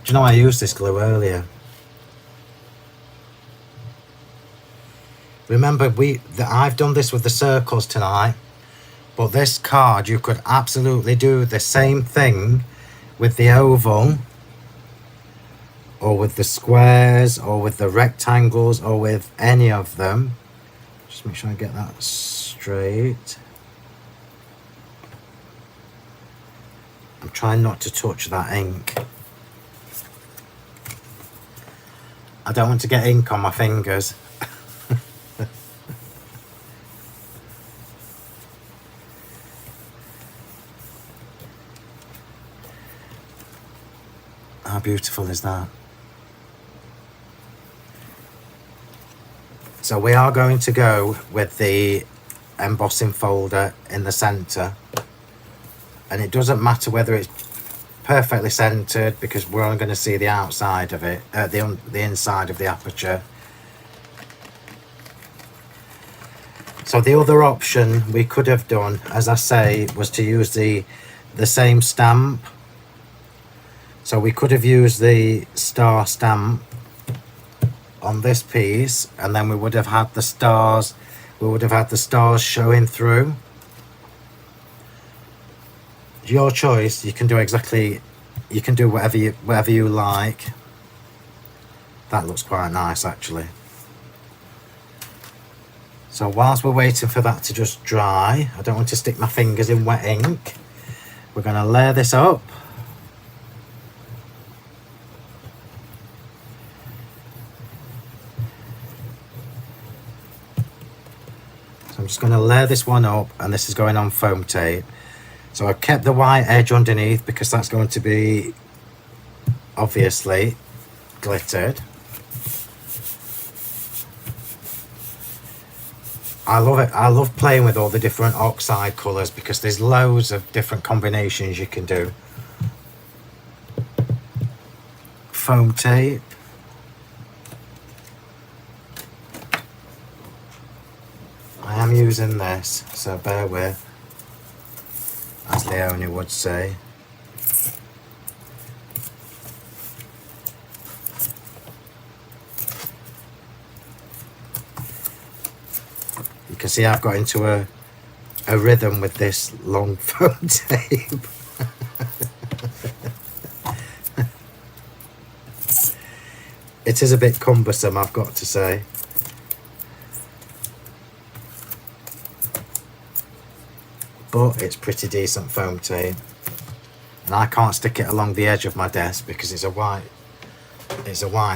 Do you know I used this glue earlier? Remember I've done this with the circles tonight, but this card you could absolutely do the same thing with the oval, or with the squares, or with the rectangles, or with any of them. Just make sure I get that straight. I'm trying not to touch that ink. I don't want to get ink on my fingers. How beautiful is that? So we are going to go with the embossing folder in the centre, and it doesn't matter whether it's perfectly centered because we're only going to see the outside of it, the inside of the aperture. So the other option we could have done, as I say, was to use the same stamp. So we could have used the star stamp on this piece, and then we would have had the stars. We would have had the stars showing through. Your choice. You can do exactly. You can do whatever you like. That looks quite nice, actually. So whilst we're waiting for that to just dry, I don't want to stick my fingers in wet ink. We're going to layer this up. So I'm just going to layer this one up, and this is going on foam tape. So I've kept the white edge underneath because that's going to be obviously glittered. I love it. I love playing with all the different oxide colours because there's loads of different combinations you can do. Foam tape. I am using this, so bear with, as Leonie would say. You can see I've got into a rhythm with this long foam tape. It is a bit cumbersome, I've got to say. But it's pretty decent foam tape. And I can't stick it along the edge of my desk because it's a white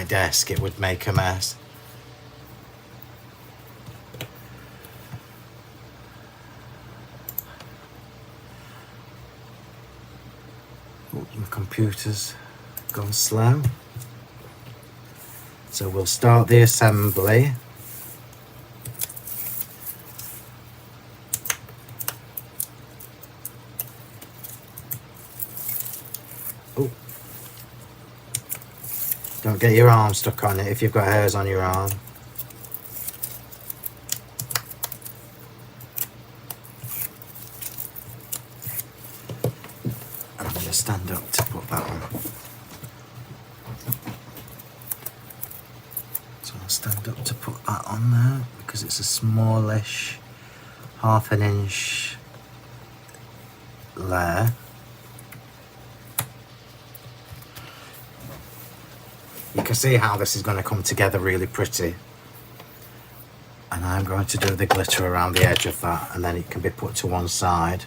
desk, it would make a mess. Oh, my computer's gone slow. So we'll start the assembly. Oh, don't get your arm stuck on it if you've got hairs on your arm. I'm going to stand up to put that on. So I'll stand up to put that on there because it's a smallish 1/2 inch layer. You can see how this is going to come together really pretty. And I'm going to do the glitter around the edge of that, and then it can be put to one side.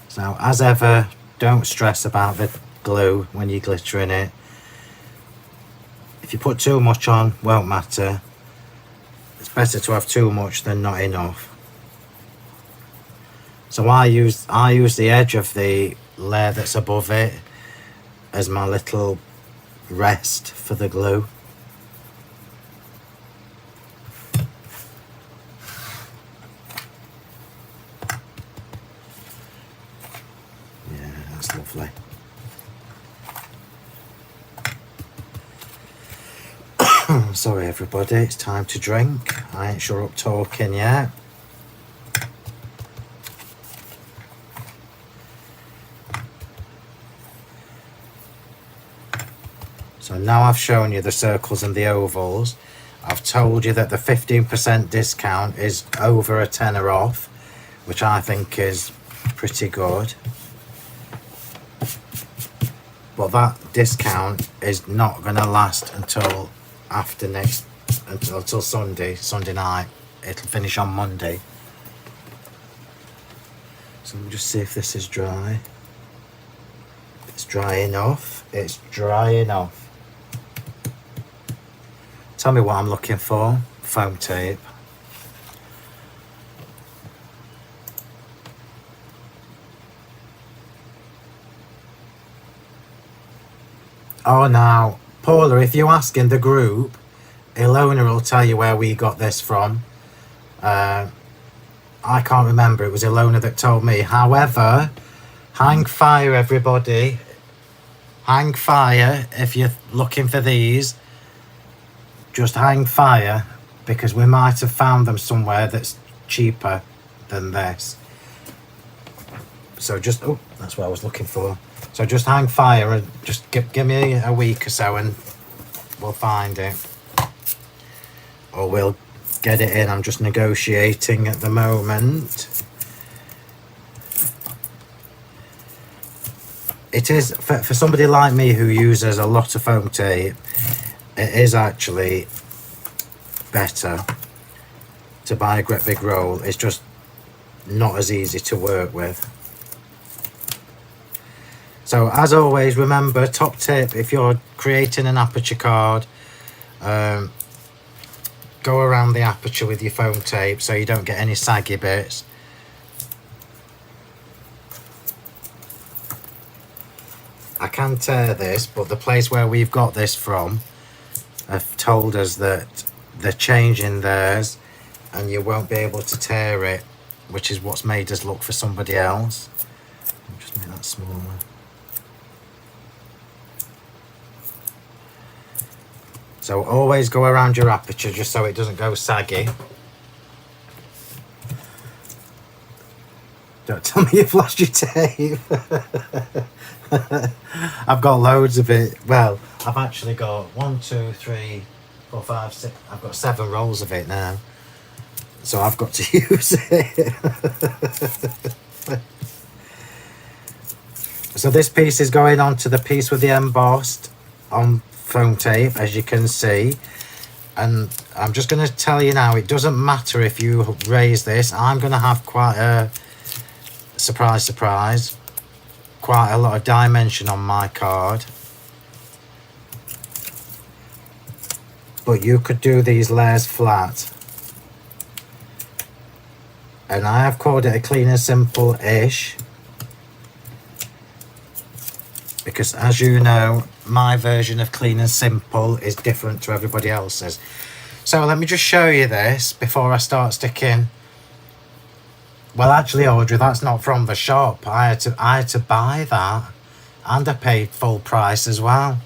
So as ever, don't stress about the glue when you're glittering it. If you put too much on, won't matter. It's better to have too much than not enough. So I use the edge of the layer that's above it as my little rest for the glue. Yeah, that's lovely. Sorry everybody, it's time to drink. I ain't sure up talking yet. So now I've shown you the circles and the ovals. I've told you that the 15% discount is over a tenner off, which I think is pretty good. But that discount is not going to last until Sunday night. It'll finish on Monday. So let me just see if this is dry. It's dry enough. It's dry enough. Tell me what I'm looking for. Foam tape. Oh, now, Paula, if you ask in the group, Ilona will tell you where we got this from. I can't remember. It was Ilona that told me. However, hang fire, everybody. Hang fire if you're looking for these. Just hang fire, because we might have found them somewhere that's cheaper than this. So just, oh, that's what I was looking for. So just hang fire and just give me a week or so and we'll find it. Or we'll get it in. I'm just negotiating at the moment. It is, for somebody like me who uses a lot of foam tape, it is actually better to buy a great big roll. It's just not as easy to work with. So as always, remember, top tip, if you're creating an aperture card, go around the aperture with your foam tape so you don't get any saggy bits. I can tear this, but the place where we've got this from have told us that they're changing theirs and you won't be able to tear it, which is what's made us look for somebody else. I'll just make that smaller. So always go around your aperture just so it doesn't go saggy. Don't tell me you've lost your tape. I've got loads of it. Well, I've actually got 1, 2, 3, 4, 5, 6. I've got 7 rolls of it now. So I've got to use it. So this piece is going on to the piece with the embossed on foam tape, as you can see. And I'm just going to tell you now, it doesn't matter if you raise this. I'm going to have quite a surprise, quite a lot of dimension on my card. But you could do these layers flat. And I have called it a clean and simple-ish, because as you know, my version of clean and simple is different to everybody else's. So let me just show you this before I start sticking. Well, actually, Audrey, that's not from the shop. I had to buy that, and I paid full price as well.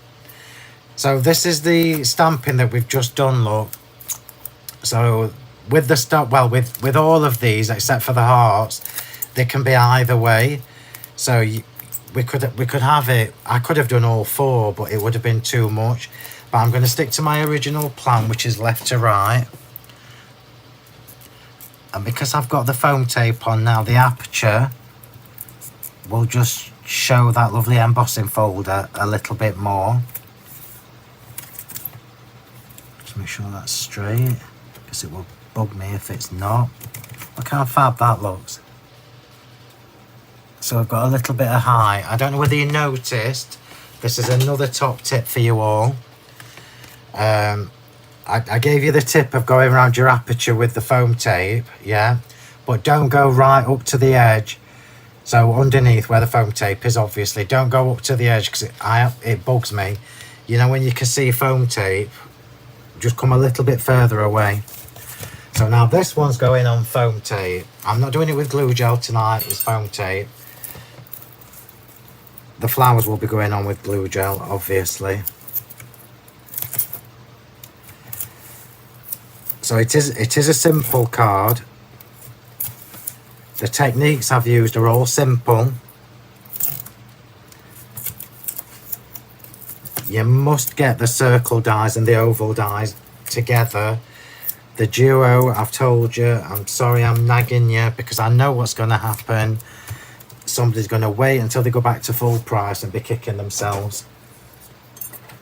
So this is the stamping that we've just done, look. So with the stuff, well, with all of these except for the hearts, they can be either way. So we could have it. I could have done all 4, but it would have been too much. But I'm going to stick to my original plan, which is left to right. And because I've got the foam tape on now, the aperture will just show that lovely embossing folder a little bit more. Just make sure that's straight, because it will bug me if it's not. Look how fab that looks. So I've got a little bit of height. I don't know whether you noticed, this is another top tip for you all. I gave you the tip of going around your aperture with the foam tape, yeah? But don't go right up to the edge. So underneath where the foam tape is, obviously, don't go up to the edge, because it bugs me. You know when you can see foam tape, just come a little bit further away. So now this one's going on foam tape. I'm not doing it with glue gel tonight, it's foam tape. The flowers will be going on with glue gel, obviously. So it is a simple card. The techniques I've used are all simple. You must get the circle dies and the oval dies together. The duo, I've told you, I'm sorry I'm nagging you, because I know what's going to happen. Somebody's going to wait until they go back to full price and be kicking themselves.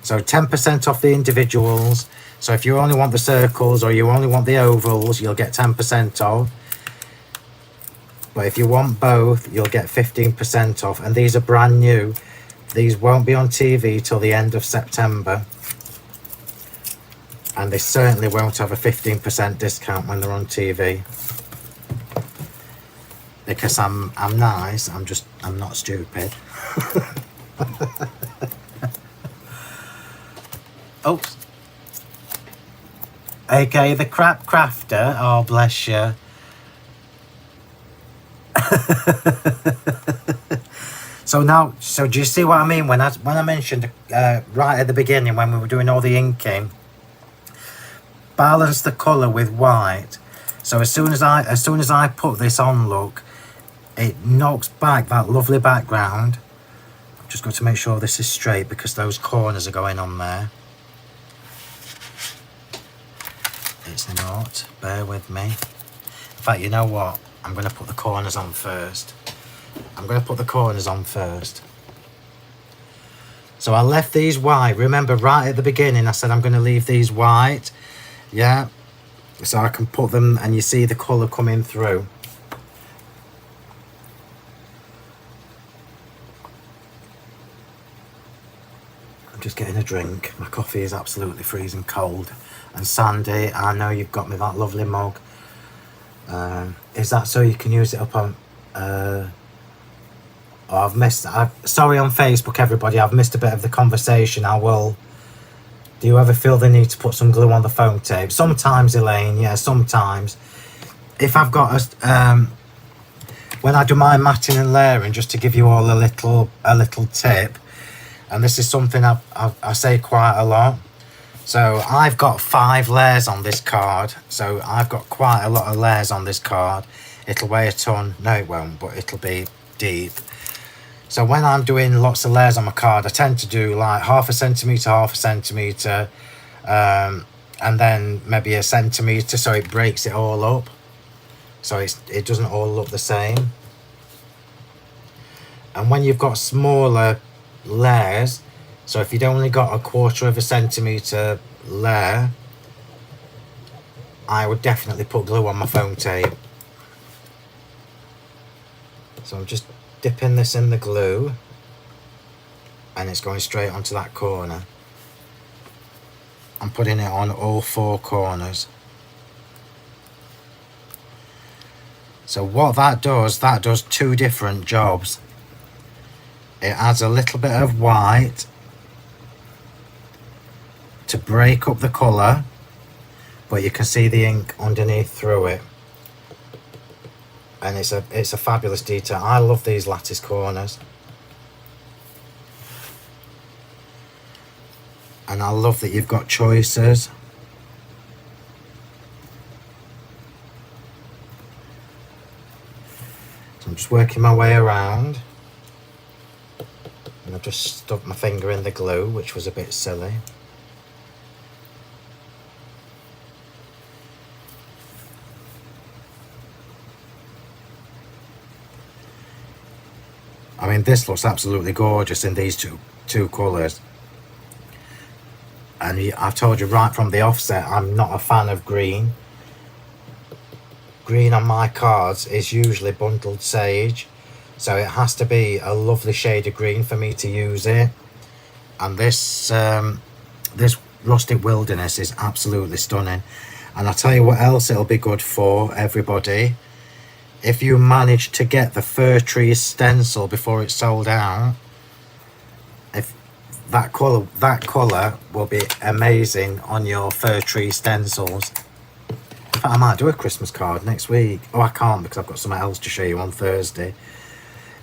So 10% off the individuals. So if you only want the circles or you only want the ovals, you'll get 10% off. But if you want both, you'll get 15% off. And these are brand new. These won't be on TV till the end of September. And they certainly won't have a 15% discount when they're on TV. Because I'm nice, I'm not stupid. Oops. AKA the crap crafter. Oh, bless you. So do you see what I mean when I mentioned right at the beginning when we were doing all the inking, balance the colour with white. So as soon as I put this on, look, it knocks back that lovely background. I've just got to make sure this is straight because those corners are going on there. It's not. Bear with me. In fact, you know what? I'm going to put the corners on first. So I left these white. Remember, right at the beginning, I said I'm going to leave these white. Yeah. So I can put them and you see the colour coming through. I'm just getting a drink. My coffee is absolutely freezing cold. And Sandy, I know you've got me that lovely mug. Is that so you can use it up on... sorry on Facebook, everybody. I've missed a bit of the conversation. I will... Do you ever feel the need to put some glue on the foam tape? Sometimes, Elaine. Yeah, sometimes. If I've got a... when I do my matting and layering, just to give you all a little tip, and this is something I say quite a lot. So I've got 5 layers on this card. So I've got quite a lot of layers on this card. It'll weigh a ton. No, it won't, but it'll be deep. So when I'm doing lots of layers on my card, I tend to do like half a centimetre, and then maybe a centimetre, so it breaks it all up. So it doesn't all look the same. And when you've got smaller layers, so if you'd only got a 1/4 centimetre layer, I would definitely put glue on my foam tape. So I'm just dipping this in the glue and it's going straight onto that corner. I'm putting it on all 4 corners. So what that does 2 different jobs. It adds a little bit of white to break up the colour, but you can see the ink underneath through it. And it's a fabulous detail. I love these lattice corners. And I love that you've got choices. So I'm just working my way around. And I've just stuck my finger in the glue, which was a bit silly. I mean, this looks absolutely gorgeous in these two colours. And I've told you right from the offset, I'm not a fan of green. Green on my cards is usually bundled sage. So it has to be a lovely shade of green for me to use it. And this rustic wilderness is absolutely stunning. And I'll tell you what else it'll be good for, everybody. If you manage to get the fir tree stencil before it's sold out, if that colour will be amazing on your fir tree stencils. In fact, I might do a Christmas card next week. Oh, I can't because I've got something else to show you on Thursday.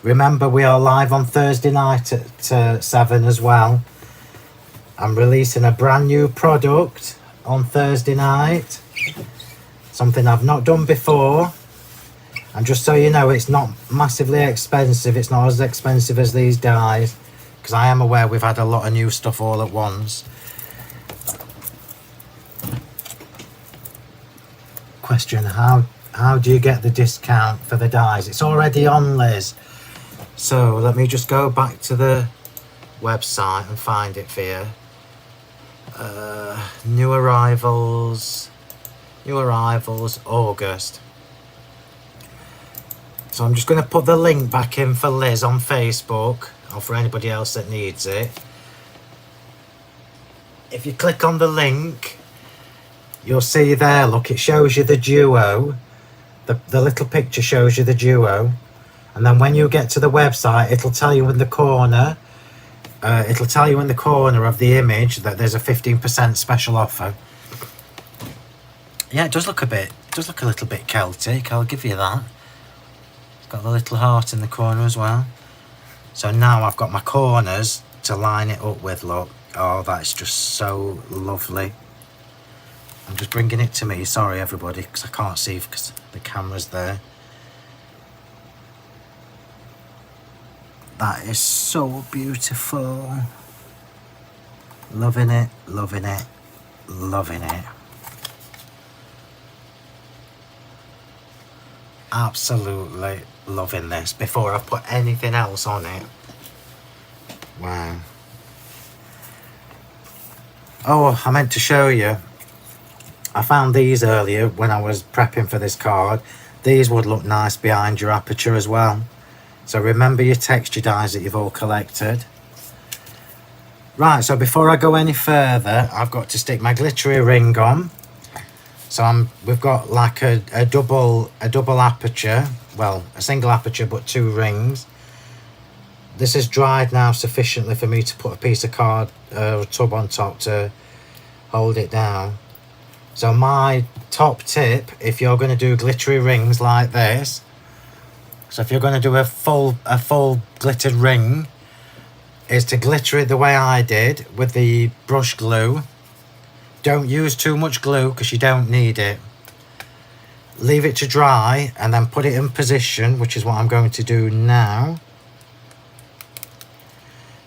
Remember, we are live on Thursday night at 7 as well. I'm releasing a brand new product on Thursday night. Something I've not done before. And just so you know, it's not massively expensive. It's not as expensive as these dies, because I am aware we've had a lot of new stuff all at once. Question, how do you get the discount for the dies? It's already on, Liz. So let me just go back to the website and find it for you. New arrivals, August. So I'm just going to put the link back in for Liz on Facebook, or for anybody else that needs it. If you click on the link, you'll see there, look, it shows you the duo. The little picture shows you the duo. And then when you get to the website, it'll tell you in the corner, of the image that there's a 15% special offer. Yeah, it does look a little bit Celtic, I'll give you that. It's got the little heart in the corner as well. So now I've got my corners to line it up with, look. Oh, that's just so lovely. I'm just bringing it to me, sorry everybody, because I can't see because the camera's there. That is so beautiful. Loving it, loving it, loving it. Absolutely loving this before I put anything else on it. Wow. Oh, I meant to show you. I found these earlier when I was prepping for this card. These would look nice behind your aperture as well. So remember your texture dies that you've all collected. Right, so before I go any further, I've got to stick my glittery ring on. So we've got like a double aperture, well, a single aperture but 2 rings. This is dried now sufficiently for me to put a piece of card tub on top to hold it down. So my top tip, if you're going to do glittery rings like this, so if you're going to do a full glittered ring, is to glitter it the way I did with the brush glue. Don't use too much glue because you don't need it. Leave it to dry and then put it in position, which is what I'm going to do now.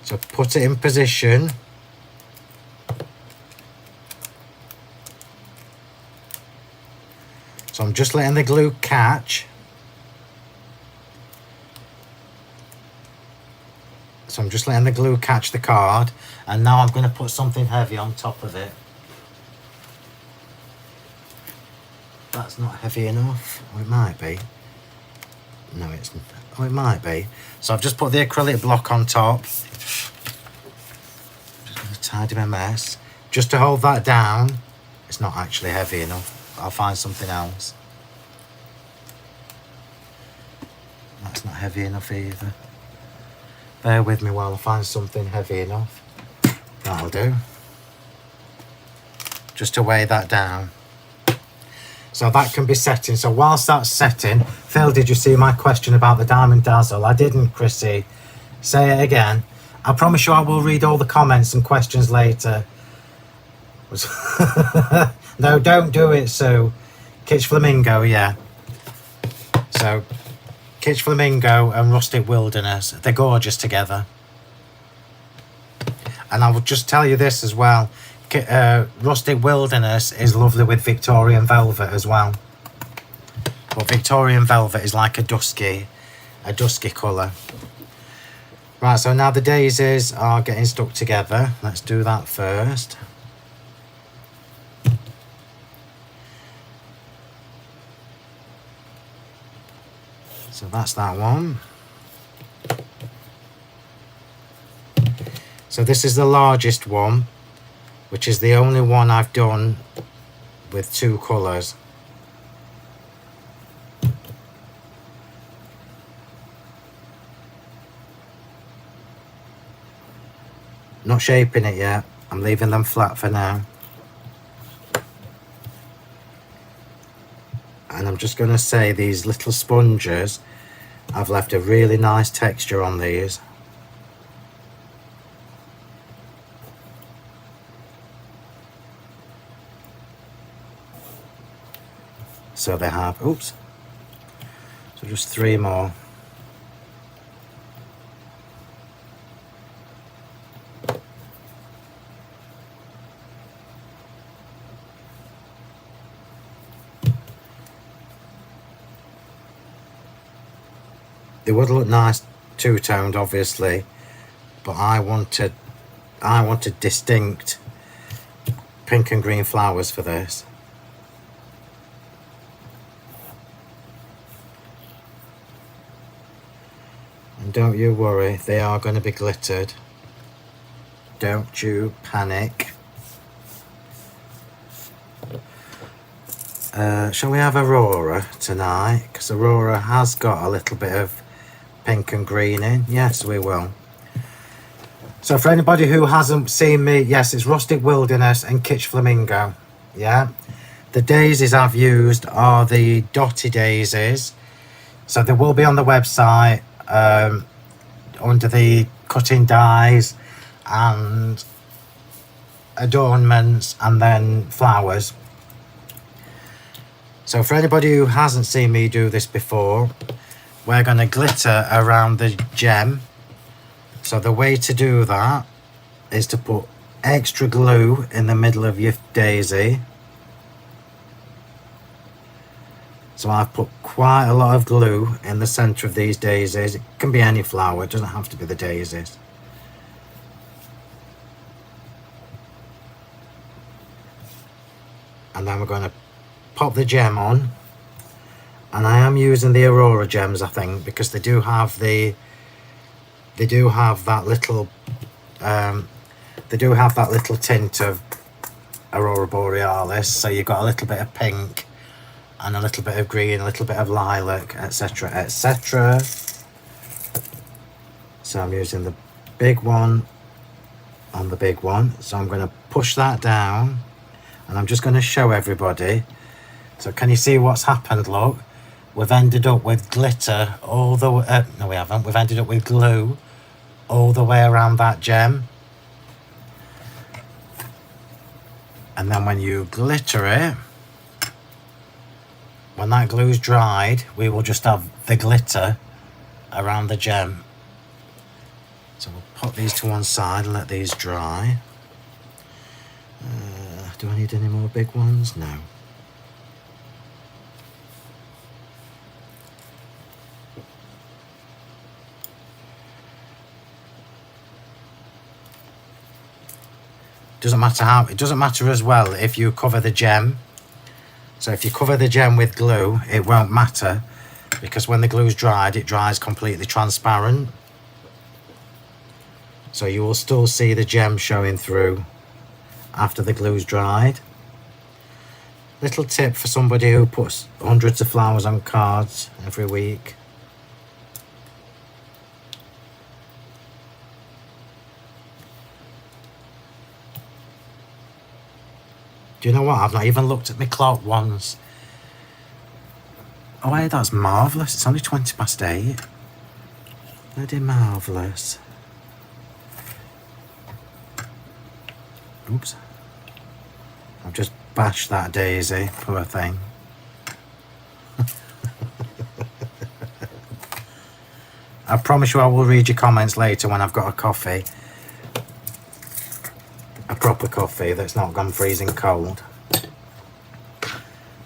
So put it in position. So I'm just letting the glue catch. So I'm just letting the glue catch the card, and now I'm going to put something heavy on top of it. That's not heavy enough. Oh, it might be. No, it's not. Oh, it might be. So I've just put the acrylic block on top. Just going to tidy my mess. Just to hold that down. It's not actually heavy enough. I'll find something else. That's not heavy enough either. Bear with me while I find something heavy enough. That'll do. Just to weigh that down. So that can be setting. So whilst that's setting, Phil, did you see my question about the Diamond Dazzle? I didn't, Chrissy. Say it again. I promise you I will read all the comments and questions later. No, don't do it, Sue. Kitsch Flamingo, yeah. So, Kitsch Flamingo and Rustic Wilderness, they're gorgeous together. And I will just tell you this as well. Rustic Wilderness is lovely with Victorian Velvet as well. But Victorian Velvet is like a dusky colour. Right, so now the daisies are getting stuck together. Let's do that first. So that's that one. So this is the largest one, which is the only one I've done with 2 colours. Not shaping it yet. I'm leaving them flat for now. And I'm just going to say these little sponges, I've left a really nice texture on these. So they have, oops, so just 3 more. They would look nice two-toned, obviously, but I wanted distinct pink and green flowers for this. don't you worry, they are going to be glittered. Don't you panic. Shall we have Aurora tonight? Because Aurora has got a little bit of pink and green in. Yes, we will. So for anybody who hasn't seen me, yes, it's Rustic Wilderness and Kitsch Flamingo. Yeah. The daisies I've used are the dotty daisies. So they will be on the website under the cutting dies and adornments and then flowers. So for anybody who hasn't seen me do this before, we're going to glitter around the gem. So the way to do that is to put extra glue in the middle of your daisy. So I've put quite a lot of glue in the centre of these daisies. It can be any flower, it doesn't have to be the daisies. And then we're going to pop the gem on. And I am using the Aurora gems, I think, because they do have that little tint of Aurora Borealis. So you've got a little bit of pink and a little bit of green, a little bit of lilac, etc, etc. So I'm using the big one on the big one. So I'm going to push that down and I'm just going to show everybody. So can you see what's happened? Look, we've ended up with glitter all the way, no we haven't, we've ended up with glue all the way around that gem. And then when you glitter it, when that glue's dried, we will just have the glitter around the gem. So we'll put these to one side and let these dry. Do I need any more big ones? No. It doesn't matter as well if you cover the gem. So if you cover the gem with glue, it won't matter, because when the glue's dried, it dries completely transparent. So you will still see the gem showing through after the glue's dried. Little tip for somebody who puts hundreds of flowers on cards every week. Do you know what? I've not even looked at my clock once. Oh, hey, that's marvellous. It's only 8:20. Bloody marvellous. Oops. I've just bashed that daisy, poor thing. I promise you I will read your comments later when I've got a coffee. A proper coffee that's not gone freezing cold.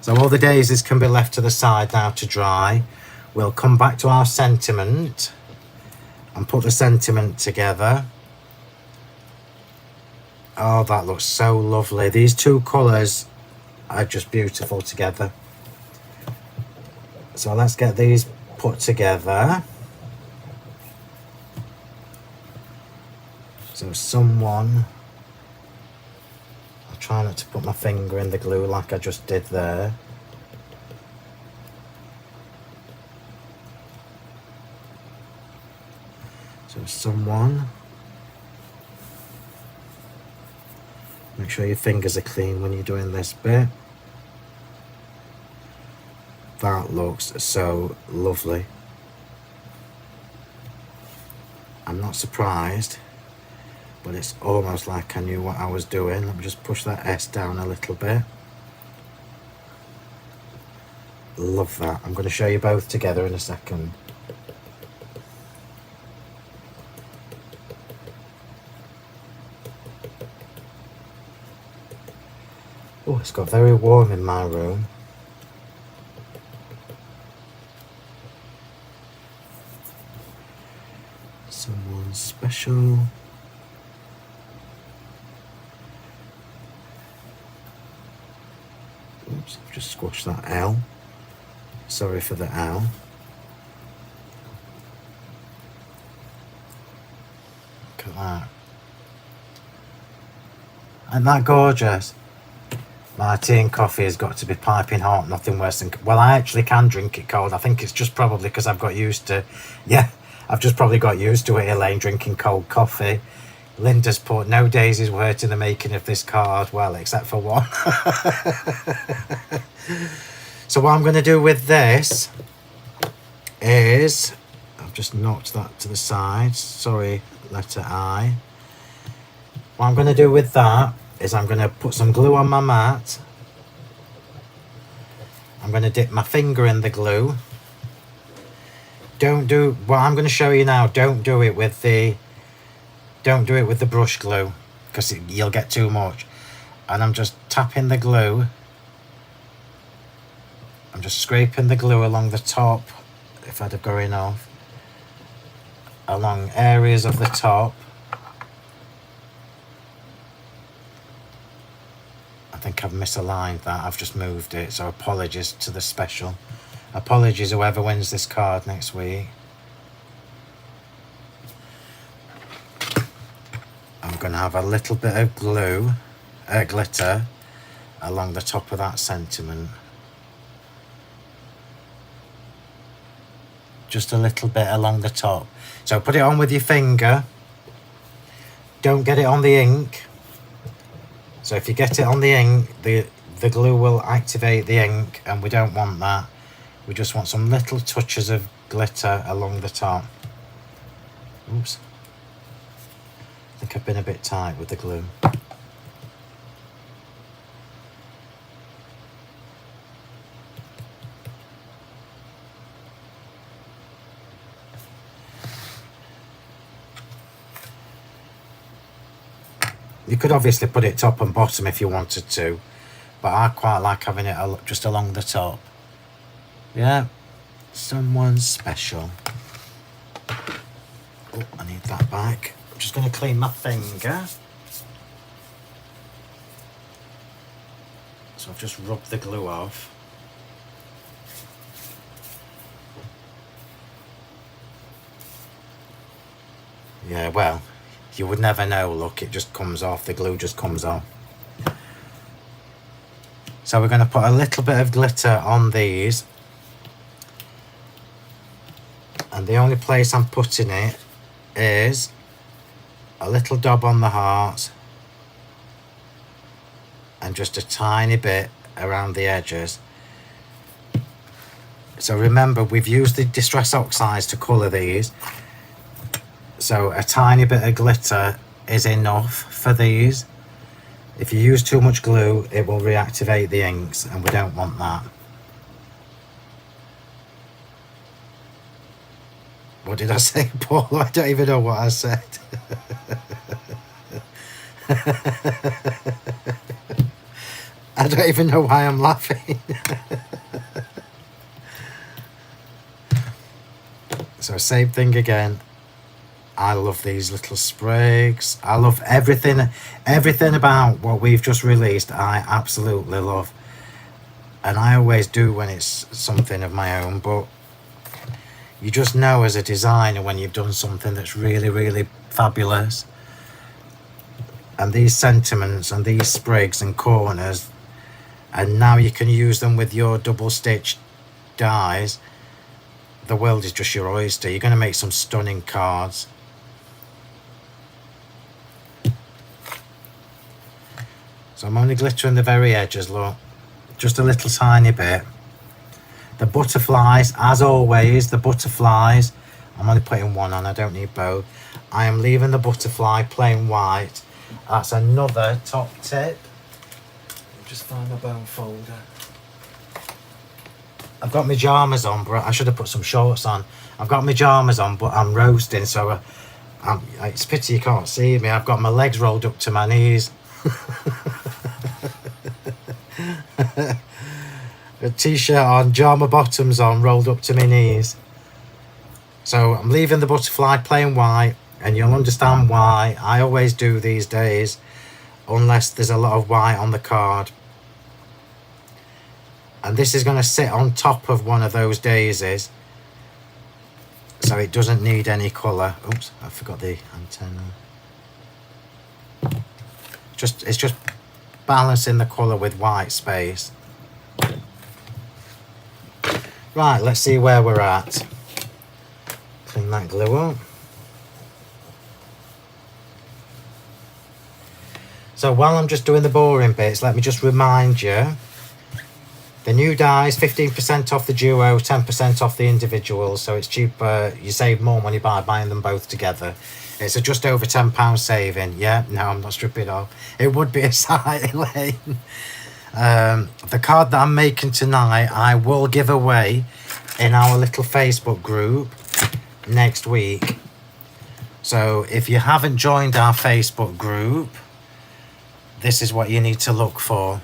So all the daisies can be left to the side now to dry. We'll come back to our sentiment and put the sentiment together. Oh, that looks so lovely. These two colours are just beautiful together. So let's get these put together. So someone... Try not to put my finger in the glue like I just did there. So someone, make sure your fingers are clean when you're doing this bit. That looks so lovely. I'm not surprised, but it's almost like I knew what I was doing. Let me just push that S down a little bit. Love that. I'm going to show you both together in a second. Oh, it's got very warm in my room. Someone special. Oops, I've just squashed that L. Sorry for the L. at that. Isn't that gorgeous? My tea and coffee has got to be piping hot, nothing worse than... Well, I actually can drink it cold. I think it's just probably because I've got used to... Yeah, I've just probably got used to it, Elaine, drinking cold coffee. Linda's put, no daisies were hurt in the making of this card. Well, except for one. So what I'm going to do with this is... I've just knocked that to the side. Sorry, letter I. What I'm going to do with that is I'm going to put some glue on my mat. I'm going to dip my finger in the glue. Don't do what I'm going to show you now. Don't do it with the brush glue, because you'll get too much. And I'm just tapping the glue. I'm just scraping the glue along the top, if I'd have going off, along areas of the top. I think I've misaligned that. I've just moved it, so apologies to the special. Apologies whoever wins this card next week. I'm going to have a little bit of glue, glitter, along the top of that sentiment. Just a little bit along the top. So put it on with your finger. Don't get it on the ink. So if you get it on the ink, the glue will activate the ink, and we don't want that. We just want some little touches of glitter along the top. Oops. I think I've been a bit tight with the glue. You could obviously put it top and bottom if you wanted to, but I quite like having it just along the top. Yeah, someone special. Oh, I need that back. I'm just going to clean my finger. So I've just rubbed the glue off. Yeah, well, you would never know, look, it just comes off, the glue just comes off. So we're going to put a little bit of glitter on these. And the only place I'm putting it is a little dab on the heart and just a tiny bit around the edges. So remember, we've used the Distress Oxides to colour these. So a tiny bit of glitter is enough for these. If you use too much glue, it will reactivate the inks, and we don't want that. What did I say, Paul? I don't even know what I said. I don't even know why I'm laughing. So same thing again. I love these little sprigs. I love everything about what we've just released. I absolutely love. And I always do when it's something of my own, but you just know as a designer when you've done something that's really, really fabulous. And these sentiments and these sprigs and corners, and now you can use them with your double stitch dies. The world is just your oyster. You're going to make some stunning cards. So I'm only glittering the very edges, look. Just a little tiny bit. The butterflies, as always, the butterflies, I'm only putting one on, I don't need both. I am leaving the butterfly plain white. That's another top tip. Just find my bone folder. I've got my pyjamas on, but I should have put some shorts on. I've got my pyjamas on, but I'm roasting, so it's a pity you can't see me. I've got my legs rolled up to my knees. A t-shirt on, pyjama bottoms on, rolled up to my knees. So I'm leaving the butterfly plain white, and you'll understand why. I always do these days, unless there's a lot of white on the card. And this is going to sit on top of one of those daisies, so it doesn't need any colour. Oops, I forgot the antenna. It's just balancing the colour with white space. Right, let's see where we're at. Clean that glue up. So while I'm just doing the boring bits, let me just remind you, the new dies, 15% off the duo, 10% off the individuals, so it's cheaper, you save more money by buying them both together. It's a just over £10 saving. Yeah, no, I'm not stripping off. It would be a sight, Elaine. The card that I'm making tonight, I will give away in our little Facebook group next week. So if you haven't joined our Facebook group, this is what you need to look for.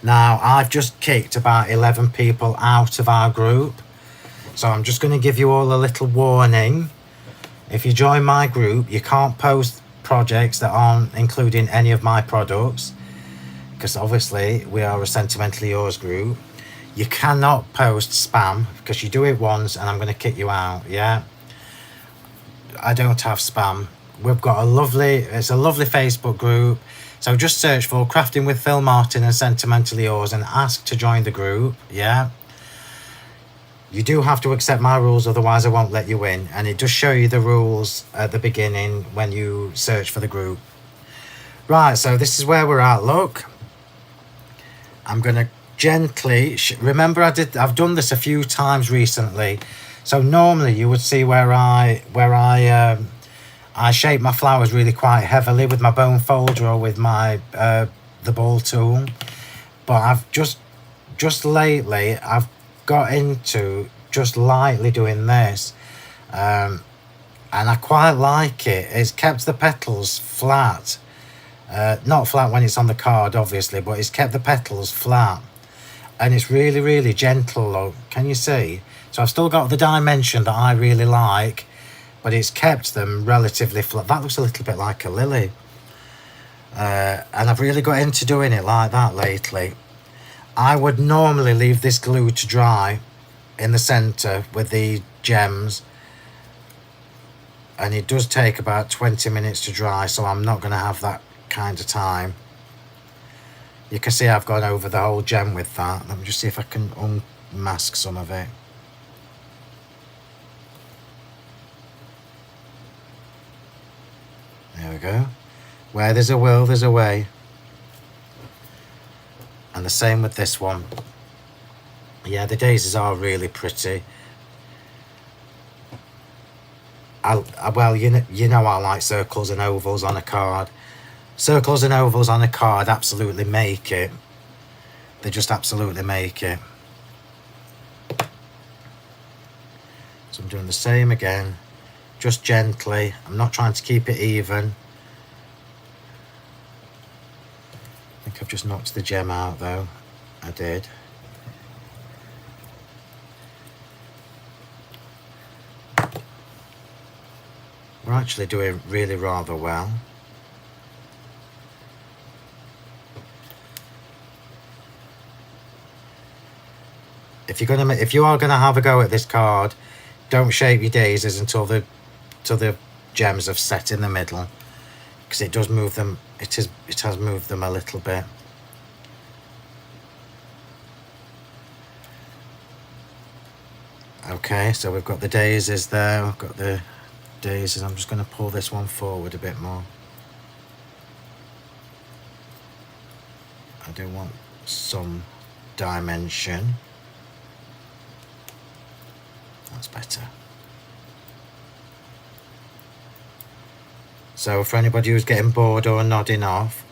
Now, I've just kicked about 11 people out of our group. So I'm just going to give you all a little warning. If you join my group, you can't post projects that aren't including any of my products. Because obviously, we are a Sentimentally Yours group. You cannot post spam, because you do it once and I'm going to kick you out, yeah? I don't have spam. We've got it's a lovely Facebook group. So just search for Crafting with Phill Martin and Sentimentally Yours and ask to join the group, yeah? You do have to accept my rules, otherwise I won't let you in. And it does show you the rules at the beginning when you search for the group. Right, so this is where we're at, look. I'm going to gently, remember I've done this a few times recently. So normally you would see where I shape my flowers really quite heavily with my bone folder or with my the ball tool. But I've just lately I've got into just lightly doing this, and I quite like it. It's kept the petals flat, not flat when it's on the card obviously, but it's kept the petals flat, and it's really, really gentle, look. Can you see? So I've still got the dimension that I really like, but it's kept them relatively flat. That looks a little bit like a lily, and I've really got into doing it like that lately. I would normally leave this glue to dry in the centre with the gems, and it does take about 20 minutes to dry, so I'm not going to have that kind of time. You can see I've gone over the whole gem with that. Let me just see if I can unmask some of it. There we go. Where there's a will, there's a way. And the same with this one. Yeah, the daisies are really pretty. Well, you know I like circles and ovals on a card. Circles and ovals on a card absolutely make it. They just absolutely make it. So I'm doing the same again. Just gently. I'm not trying to keep it even. I think I've just knocked the gem out though. I did. We're actually doing really rather well. If you are gonna have a go at this card, don't shape your daisies until the gems have set in the middle, because it does move them. It has moved them a little bit. Okay, so we've got the daisies there. We've got the daisies. I'm just going to pull this one forward a bit more. I do want some dimension. That's better. So for anybody who's getting bored or nodding off,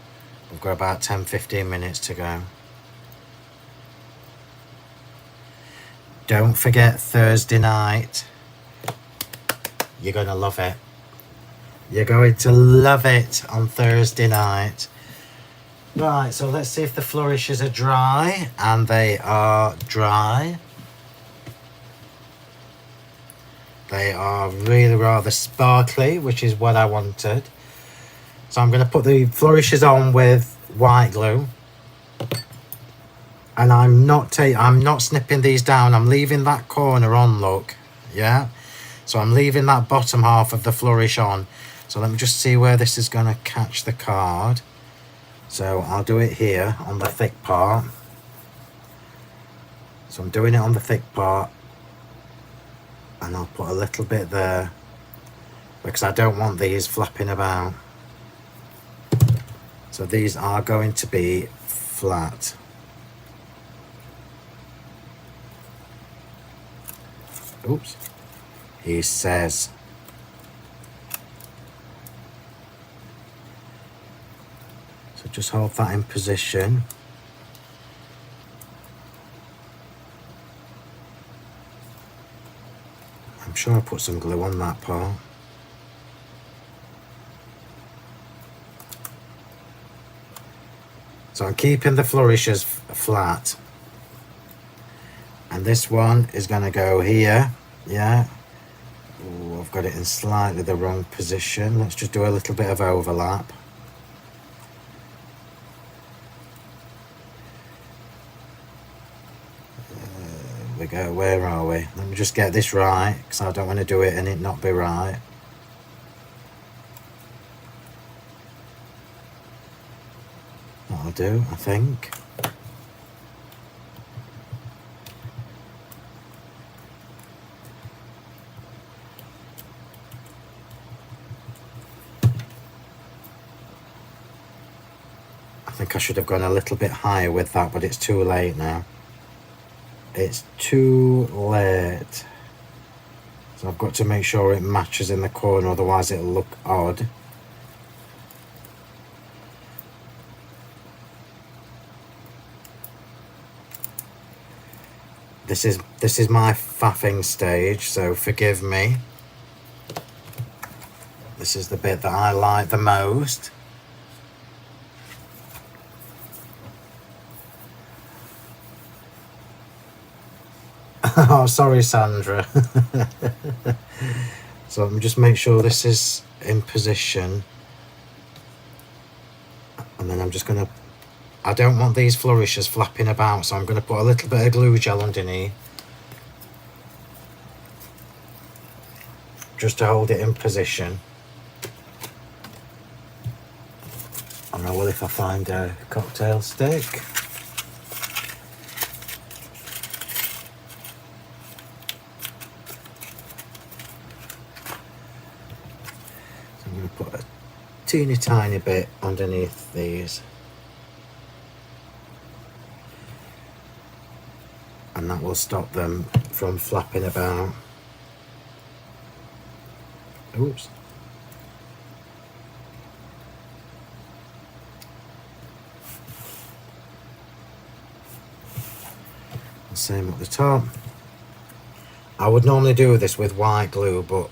we've got about 10-15 minutes to go. Don't forget Thursday night. You're going to love it. You're going to love it on Thursday night. Right, so let's see if the flourishes are dry. And they are dry. They are really rather sparkly, which is what I wanted. So I'm going to put the flourishes on with white glue. And I'm not snipping these down. I'm leaving that corner on, look. Yeah? So I'm leaving that bottom half of the flourish on. So let me just see where this is going to catch the card. So I'll do it here on the thick part. So I'm doing it on the thick part, and I'll put a little bit there because I don't want these flapping about. So these are going to be flat. Oops. He says. So just hold that in position. I'm sure I put some glue on that part. So I'm keeping the flourishes flat. And this one is going to go here. Yeah. Ooh, I've got it in slightly the wrong position. Let's just do a little bit of overlap. There we go. Where are we? Let me just get this right, because I don't want to do it and it not be right. That'll do, I think. I think I should have gone a little bit higher with that, but it's too late now. It's too late. So I've got to make sure it matches in the corner, otherwise it'll look odd. This is my faffing stage, so forgive me. This is the bit that I like the most. Oh, sorry, Sandra. So let me just make sure this is in position. And then I'm just going to... I don't want these flourishes flapping about, so I'm going to put a little bit of glue gel underneath. Just to hold it in position. And I will if I find a cocktail stick. So I'm going to put a teeny tiny bit underneath these. And that will stop them from flapping about. Oops. And same at the top. I would normally do this with white glue, but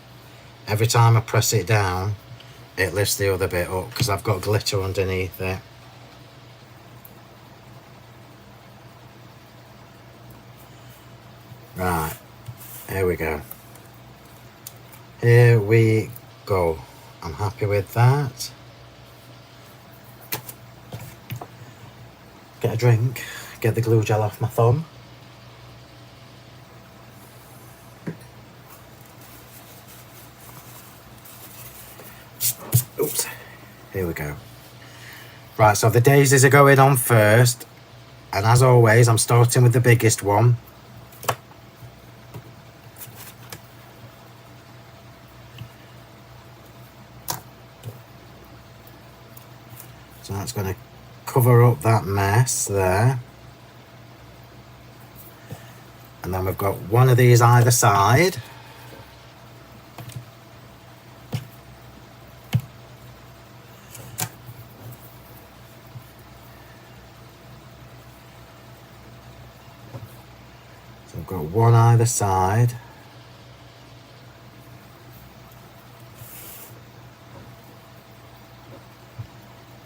every time I press it down, it lifts the other bit up because I've got glitter underneath it. Right, here we go. Here we go. I'm happy with that. Get a drink, get the glue gel off my thumb. Oops, here we go. Right, so the daisies are going on first, and as always, I'm starting with the biggest one. So that's going to cover up that mess there. And then we've got one of these either side. So I've got one either side.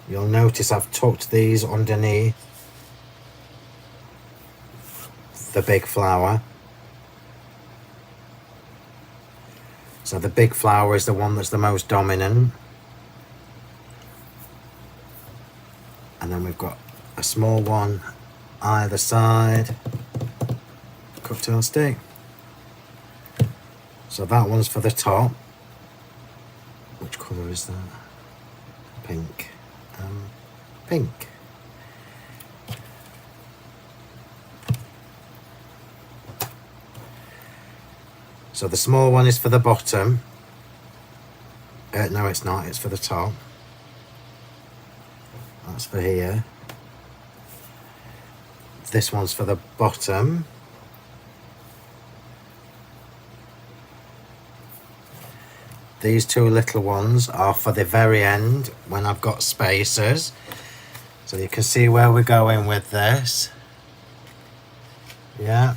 You'll notice I've tucked these underneath the big flower. So the big flower is the one that's the most dominant. And then we've got a small one either side. Cocktail stick. So that one's for the top. Which colour is that? Pink. Pink. So the small one is for the bottom. No, it's not. It's for the top. That's for here. This one's for the bottom. These two little ones are for the very end when I've got spacers. So you can see where we're going with this. Yeah.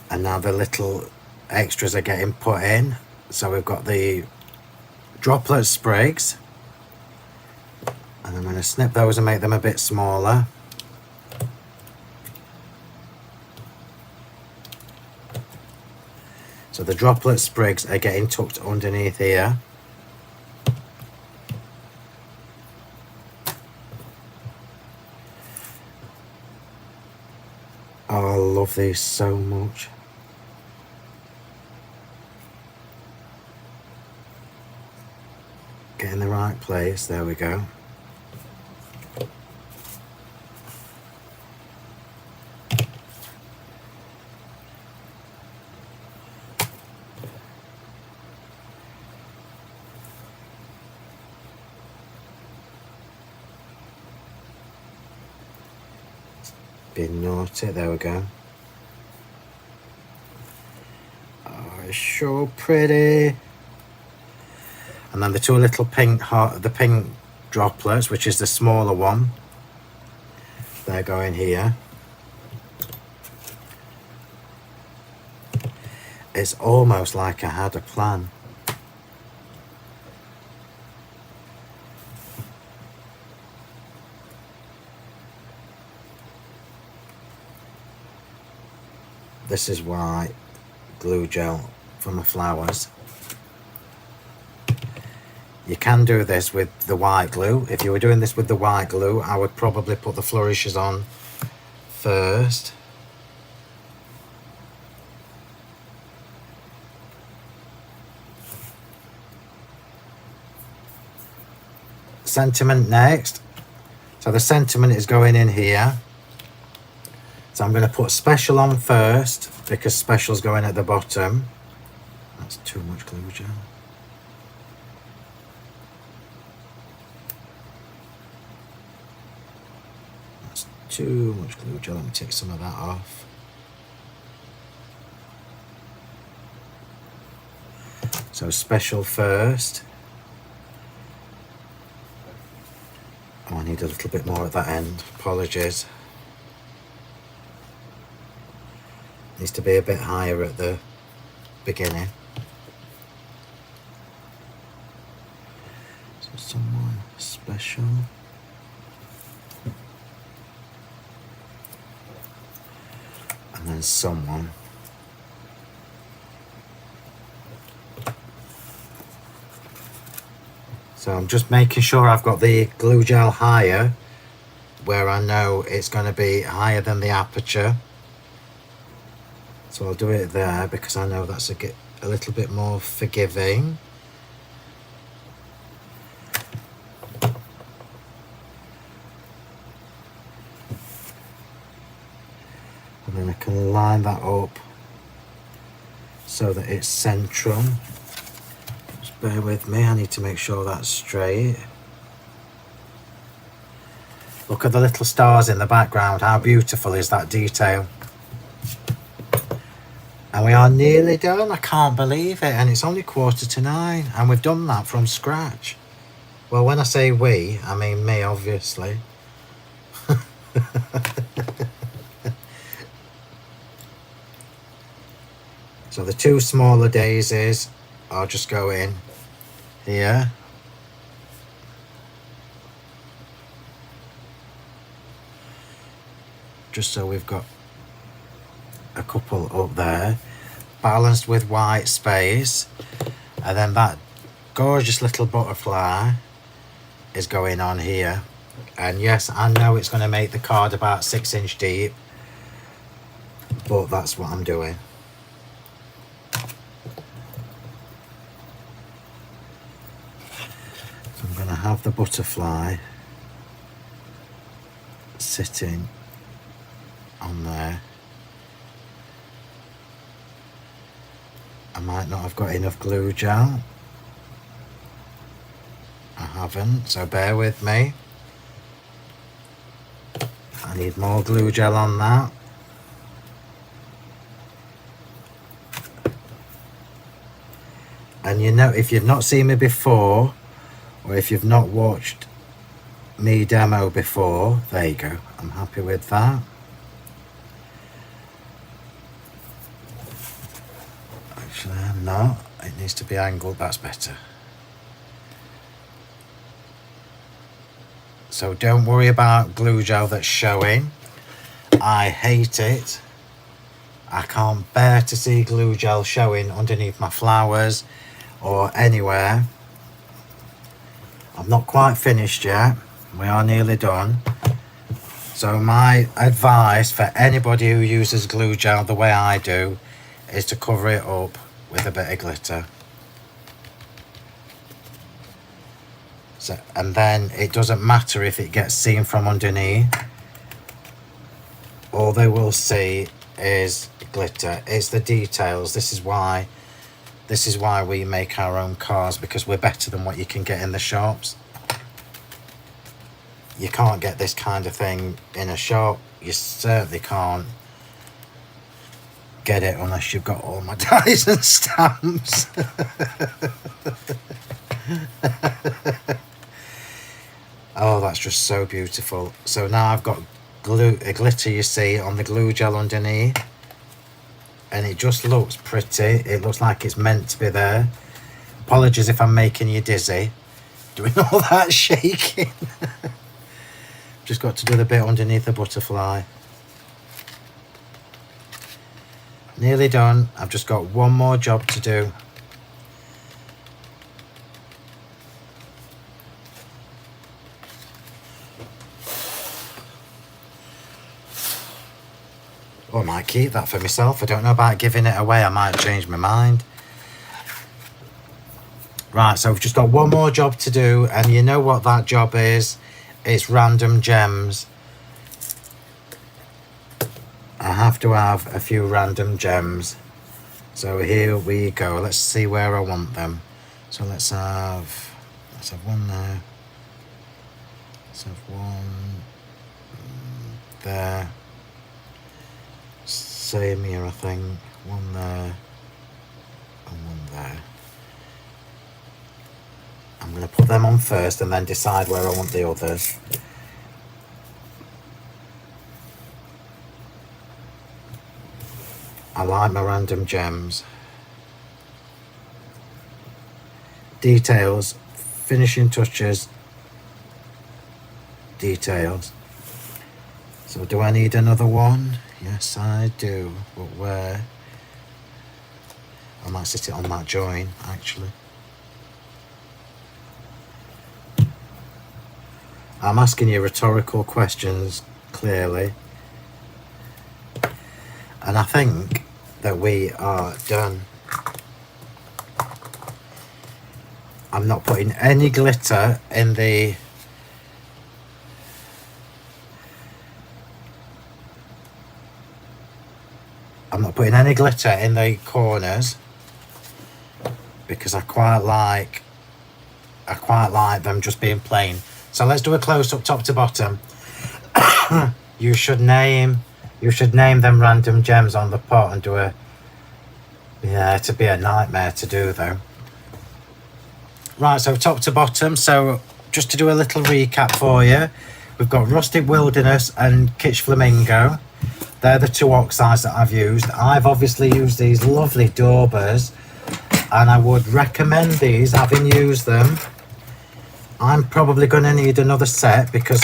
And now the little extras are getting put in. So we've got the droplet sprigs. And I'm going to snip those and make them a bit smaller. So the droplet sprigs are getting tucked underneath here. Oh, I love these so much. Get in the right place, there we go. Being naughty, there we go. Oh, it's so pretty. And then the two little pink droplets, which is the smaller one, they're going here. It's almost like I had a plan. This is white glue gel from the flowers. You can do this with the white glue. If you were doing this with the white glue, I would probably put the flourishes on first. Sentiment next. So the sentiment is going in here. So I'm going to put special on first because special's going at the bottom. That's too much glue gel. That's too much glue gel. Let me take some of that off. So special first. Oh, I need a little bit more at that end. Apologies. Needs to be a bit higher at the beginning. So someone special. And then someone. So I'm just making sure I've got the glue gel higher where I know it's going to be higher than the aperture. So I'll do it there because I know that's a little bit more forgiving. And then I can line that up so that it's central. Just bear with me, I need to make sure that's straight. Look at the little stars in the background, how beautiful is that detail? And we are nearly done, I can't believe it, and it's only 9:15 and we've done that from scratch. Well, when I say we, I mean me, obviously. So the two smaller daisies, I'll just go in here. Just so we've got a couple up there, balanced with white space, and then that gorgeous little butterfly is going on here. And yes, I know it's going to make the card about 6 inch deep, but that's what I'm doing. have the butterfly sitting on there. I might not have got enough glue gel. I haven't, so bear with me. I need more glue gel on that. And you know, if you've not seen me before, or if you've not watched me demo before, there you go. I'm happy with that. Actually, I'm not. It needs to be angled. That's better. So don't worry about glue gel that's showing. I hate it. I can't bear to see glue gel showing underneath my flowers or anywhere. I'm not quite finished yet. We are nearly done. So my advice for anybody who uses glue gel the way I do is to cover it up with a bit of glitter. So, and then it doesn't matter if it gets seen from underneath. All they will see is glitter. It's the details. This is why we make our own cars, because we're better than what you can get in the shops. You can't get this kind of thing in a shop. You certainly can't get it unless you've got all my dies and stamps. Oh, that's just so beautiful. So now I've got glitter, you see, on the glue gel underneath. And it just looks pretty. It looks like it's meant to be there. Apologies if I'm making you dizzy doing all that shaking. Just got to do the bit underneath the butterfly. Nearly done. I've just got one more job to do. Oh, I might keep that for myself. I don't know about giving it away. I might change my mind. Right, so we've just got one more job to do, and you know what that job is? It's random gems. I have to have a few random gems. So here we go. Let's see where I want them. So let's have one there. Let's have one there. Same here, I think. One there and one there. I'm going to put them on first and then decide where I want the others. I like my random gems. Details, finishing touches, details. So do I need another one? Yes, I do. But where? I might sit it on that join, actually. I'm asking you rhetorical questions, clearly. And I think that we are done. I'm not putting any glitter in the... I'm not putting any glitter in the corners because I quite like them just being plain. So let's do a close-up top to bottom. You should name them random gems on the pot and do a... Yeah, it'd be a nightmare to do though. Right, so top to bottom. So just to do a little recap for you, we've got Rustic Wilderness and Kitsch Flamingo. They're the two oxides that I've used. I've obviously used these lovely daubers, and I would recommend these, having used them. I'm probably going to need another set because,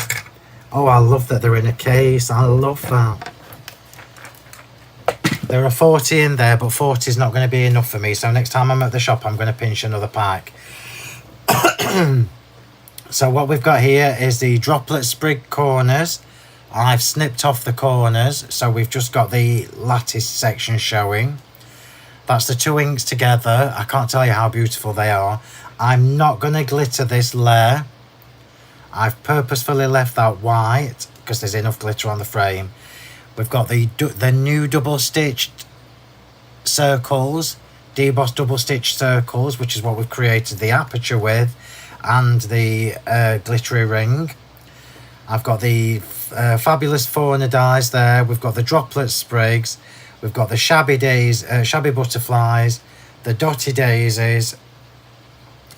oh, I love that they're in a case. I love that. There are 40 in there, but 40 is not going to be enough for me. So next time I'm at the shop, I'm going to pinch another pack. So what we've got here is the droplet sprig corners. I've snipped off the corners, so we've just got the lattice section showing. That's the two inks together. I can't tell you how beautiful they are. I'm not going to glitter this layer. I've purposefully left that white because there's enough glitter on the frame. We've got the new double stitched circles, debossed double stitched circles, which is what we've created the aperture with, and the glittery ring. I've got the fabulous fauna dies there. We've got the droplet sprigs. We've got the shabby butterflies, the dotty daisies,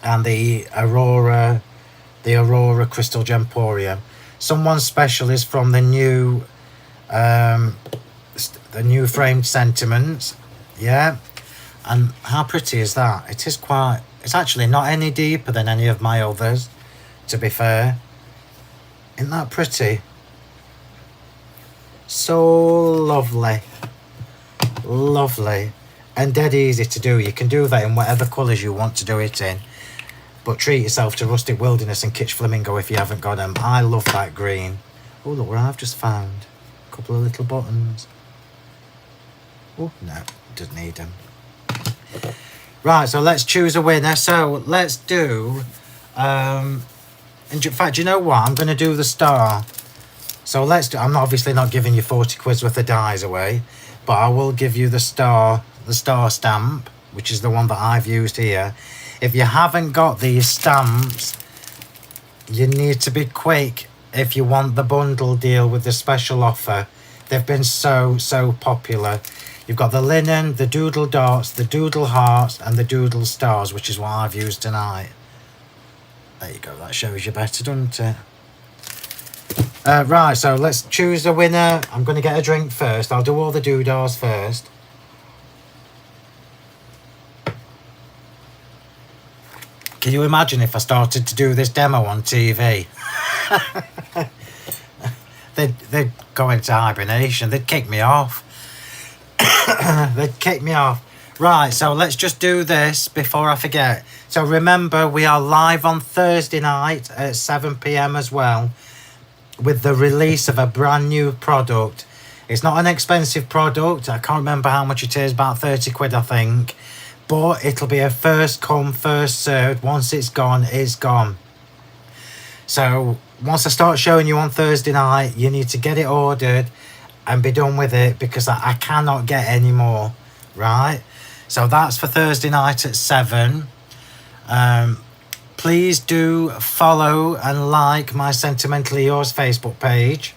and the aurora crystal gemporium. Someone special is from the new framed sentiments. Yeah, and how pretty is that? It is quite, it's actually not any deeper than any of my others, to be fair. Isn't that pretty? So lovely. Lovely. And dead easy to do. You can do that in whatever colours you want to do it in. But treat yourself to Rustic Wilderness and Kitsch Flamingo if you haven't got them. I love that green. Oh, look what I've just found. A couple of little buttons. Oh, no, doesn't need them. Right, so let's choose a winner. So let's do... in fact, you know what? I'm going to do the star. So let's do... I'm obviously not giving you 40 quid worth of dies away. But I will give you the star stamp, which is the one that I've used here. If you haven't got these stamps, you need to be quick if you want the bundle deal with the special offer. They've been so popular. You've got the linen, the doodle dots, the doodle hearts, and the doodle stars, which is what I've used tonight. There you go, that shows you better, doesn't it? Right, so let's choose a winner. I'm going to get a drink first. I'll do all the doodahs first. Can you imagine if I started to do this demo on TV? They'd go into hibernation. They'd kick me off. They'd kick me off. Right, so let's just do this before I forget. So remember, we are live on Thursday night at 7 p.m. as well, with the release of a brand new product. It's not an expensive product. I can't remember how much it is, about 30 quid I think. But it'll be a first come, first served. Once it's gone, it's gone. So once I start showing you on Thursday night, you need to get it ordered and be done with it, because I cannot get any more, right? So that's for Thursday night at 7. Please do follow and like my Sentimentally Yours Facebook page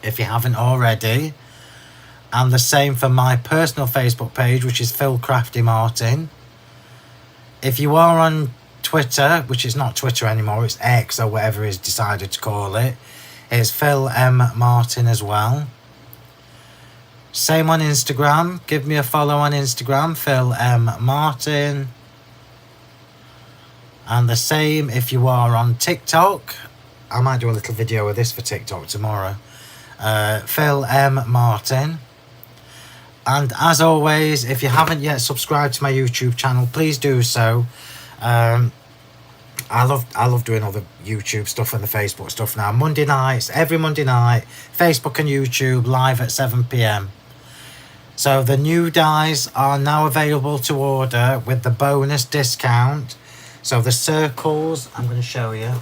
if you haven't already. And the same for my personal Facebook page, which is Phill Crafty Martin. If you are on Twitter, which is not Twitter anymore, it's X or whatever he's decided to call it, it's Phill M Martin as well. Same on Instagram. Give me a follow on Instagram, Phill M Martin. And the same if you are on TikTok. I might do a little video of this for TikTok tomorrow. Phill M Martin. And as always, if you haven't yet subscribed to my YouTube channel, please do so. I love doing all the YouTube stuff and the Facebook stuff now. Monday nights, every Monday night, Facebook and YouTube live at 7 p.m. So the new dies are now available to order with the bonus discount. So the circles, I'm going to show you.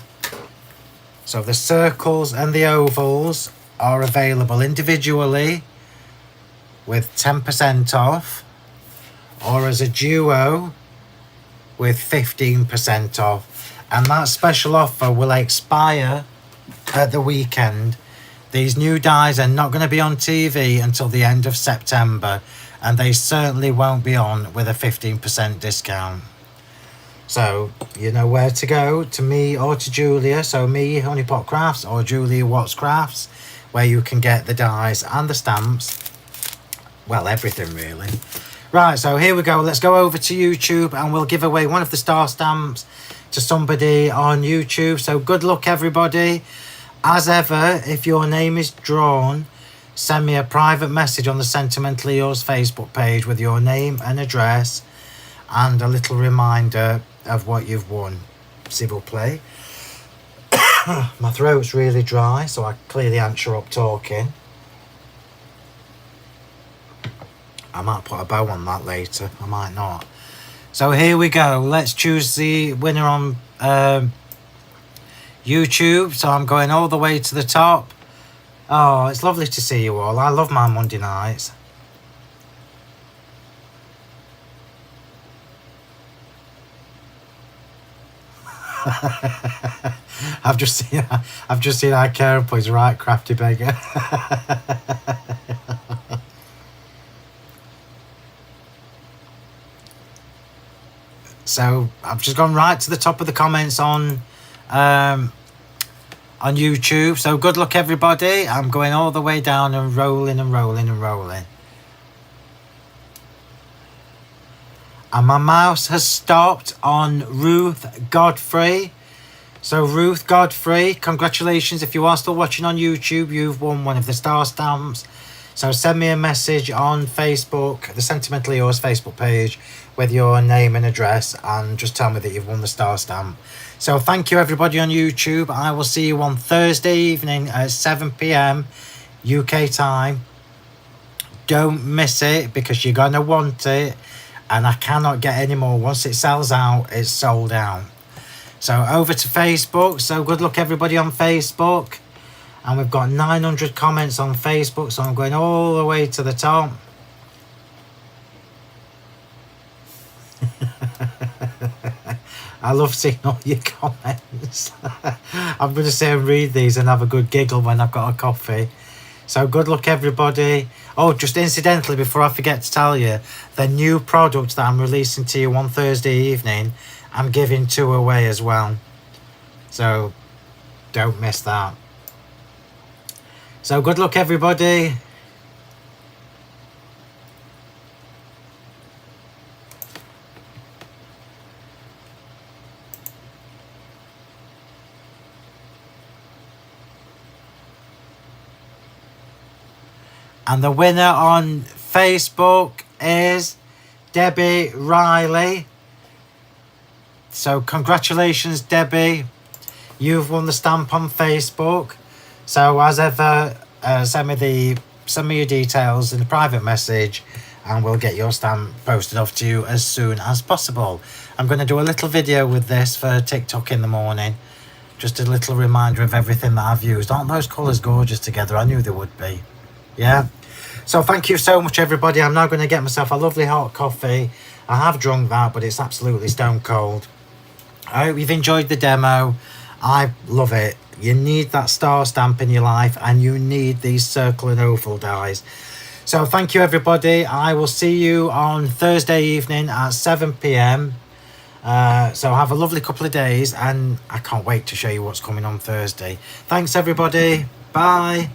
So the circles and the ovals are available individually with 10% off, or as a duo with 15% off. And that special offer will expire at the weekend. These new dies are not going to be on TV until the end of September, and they certainly won't be on with a 15% discount. So you know where to go, to me or to Julia. So me, Honeypot Crafts, or Julia Watts Crafts, where you can get the dies and the stamps. Well, everything really. Right, so here we go. Let's go over to YouTube and we'll give away one of the star stamps to somebody on YouTube. So good luck, everybody. As ever, if your name is drawn, send me a private message on the Sentimentally Yours Facebook page with your name and address and a little reminder of what you've won. S'il vous plaît. My throat's really dry, so I clearly answer up talking. I might put a bow on that later. I might not. So here we go. Let's choose the winner on YouTube. So I'm going all the way to the top. Oh, it's lovely to see you all. I love my Monday nights. I've just seen our Karen plays right crafty beggar. So I've just gone right to the top of the comments on YouTube. So good luck, everybody. I'm going all the way down and rolling and rolling and rolling. And my mouse has stopped on Ruth Godfrey. So Ruth Godfrey, congratulations. If you are still watching on YouTube, you've won one of the star stamps. So send me a message on Facebook, the Sentimentally Yours Facebook page, with your name and address, and just tell me that you've won the star stamp. So thank you, everybody on YouTube. I will see you on Thursday evening at 7 p.m. UK time. Don't miss it, because you're going to want it. And I cannot get any more. Once it sells out, it's sold out. So over to Facebook. So good luck, everybody on Facebook. And we've got 900 comments on Facebook. So I'm going all the way to the top. I love seeing all your comments. I'm going to say and read these and have a good giggle when I've got a coffee. So good luck, everybody. Oh, just incidentally, before I forget to tell you, the new product that I'm releasing to you on Thursday evening, I'm giving 2 away as well. So don't miss that. So good luck, everybody. And the winner on Facebook is Debbie Riley. So congratulations, Debbie. You've won the stamp on Facebook. So as ever, send me your details in a private message, and we'll get your stamp posted off to you as soon as possible. I'm going to do a little video with this for TikTok in the morning. Just a little reminder of everything that I've used. Aren't those colours gorgeous together? I knew they would be. Yeah. So thank you so much, everybody. I'm now going to get myself a lovely hot coffee. I have drunk that, but it's absolutely stone cold. I hope you've enjoyed the demo. I love it. You need that star stamp in your life, and you need these circle and oval dies. So thank you, everybody. I will see you on Thursday evening at 7 p.m. So have a lovely couple of days, and I can't wait to show you what's coming on Thursday. Thanks, everybody. Bye.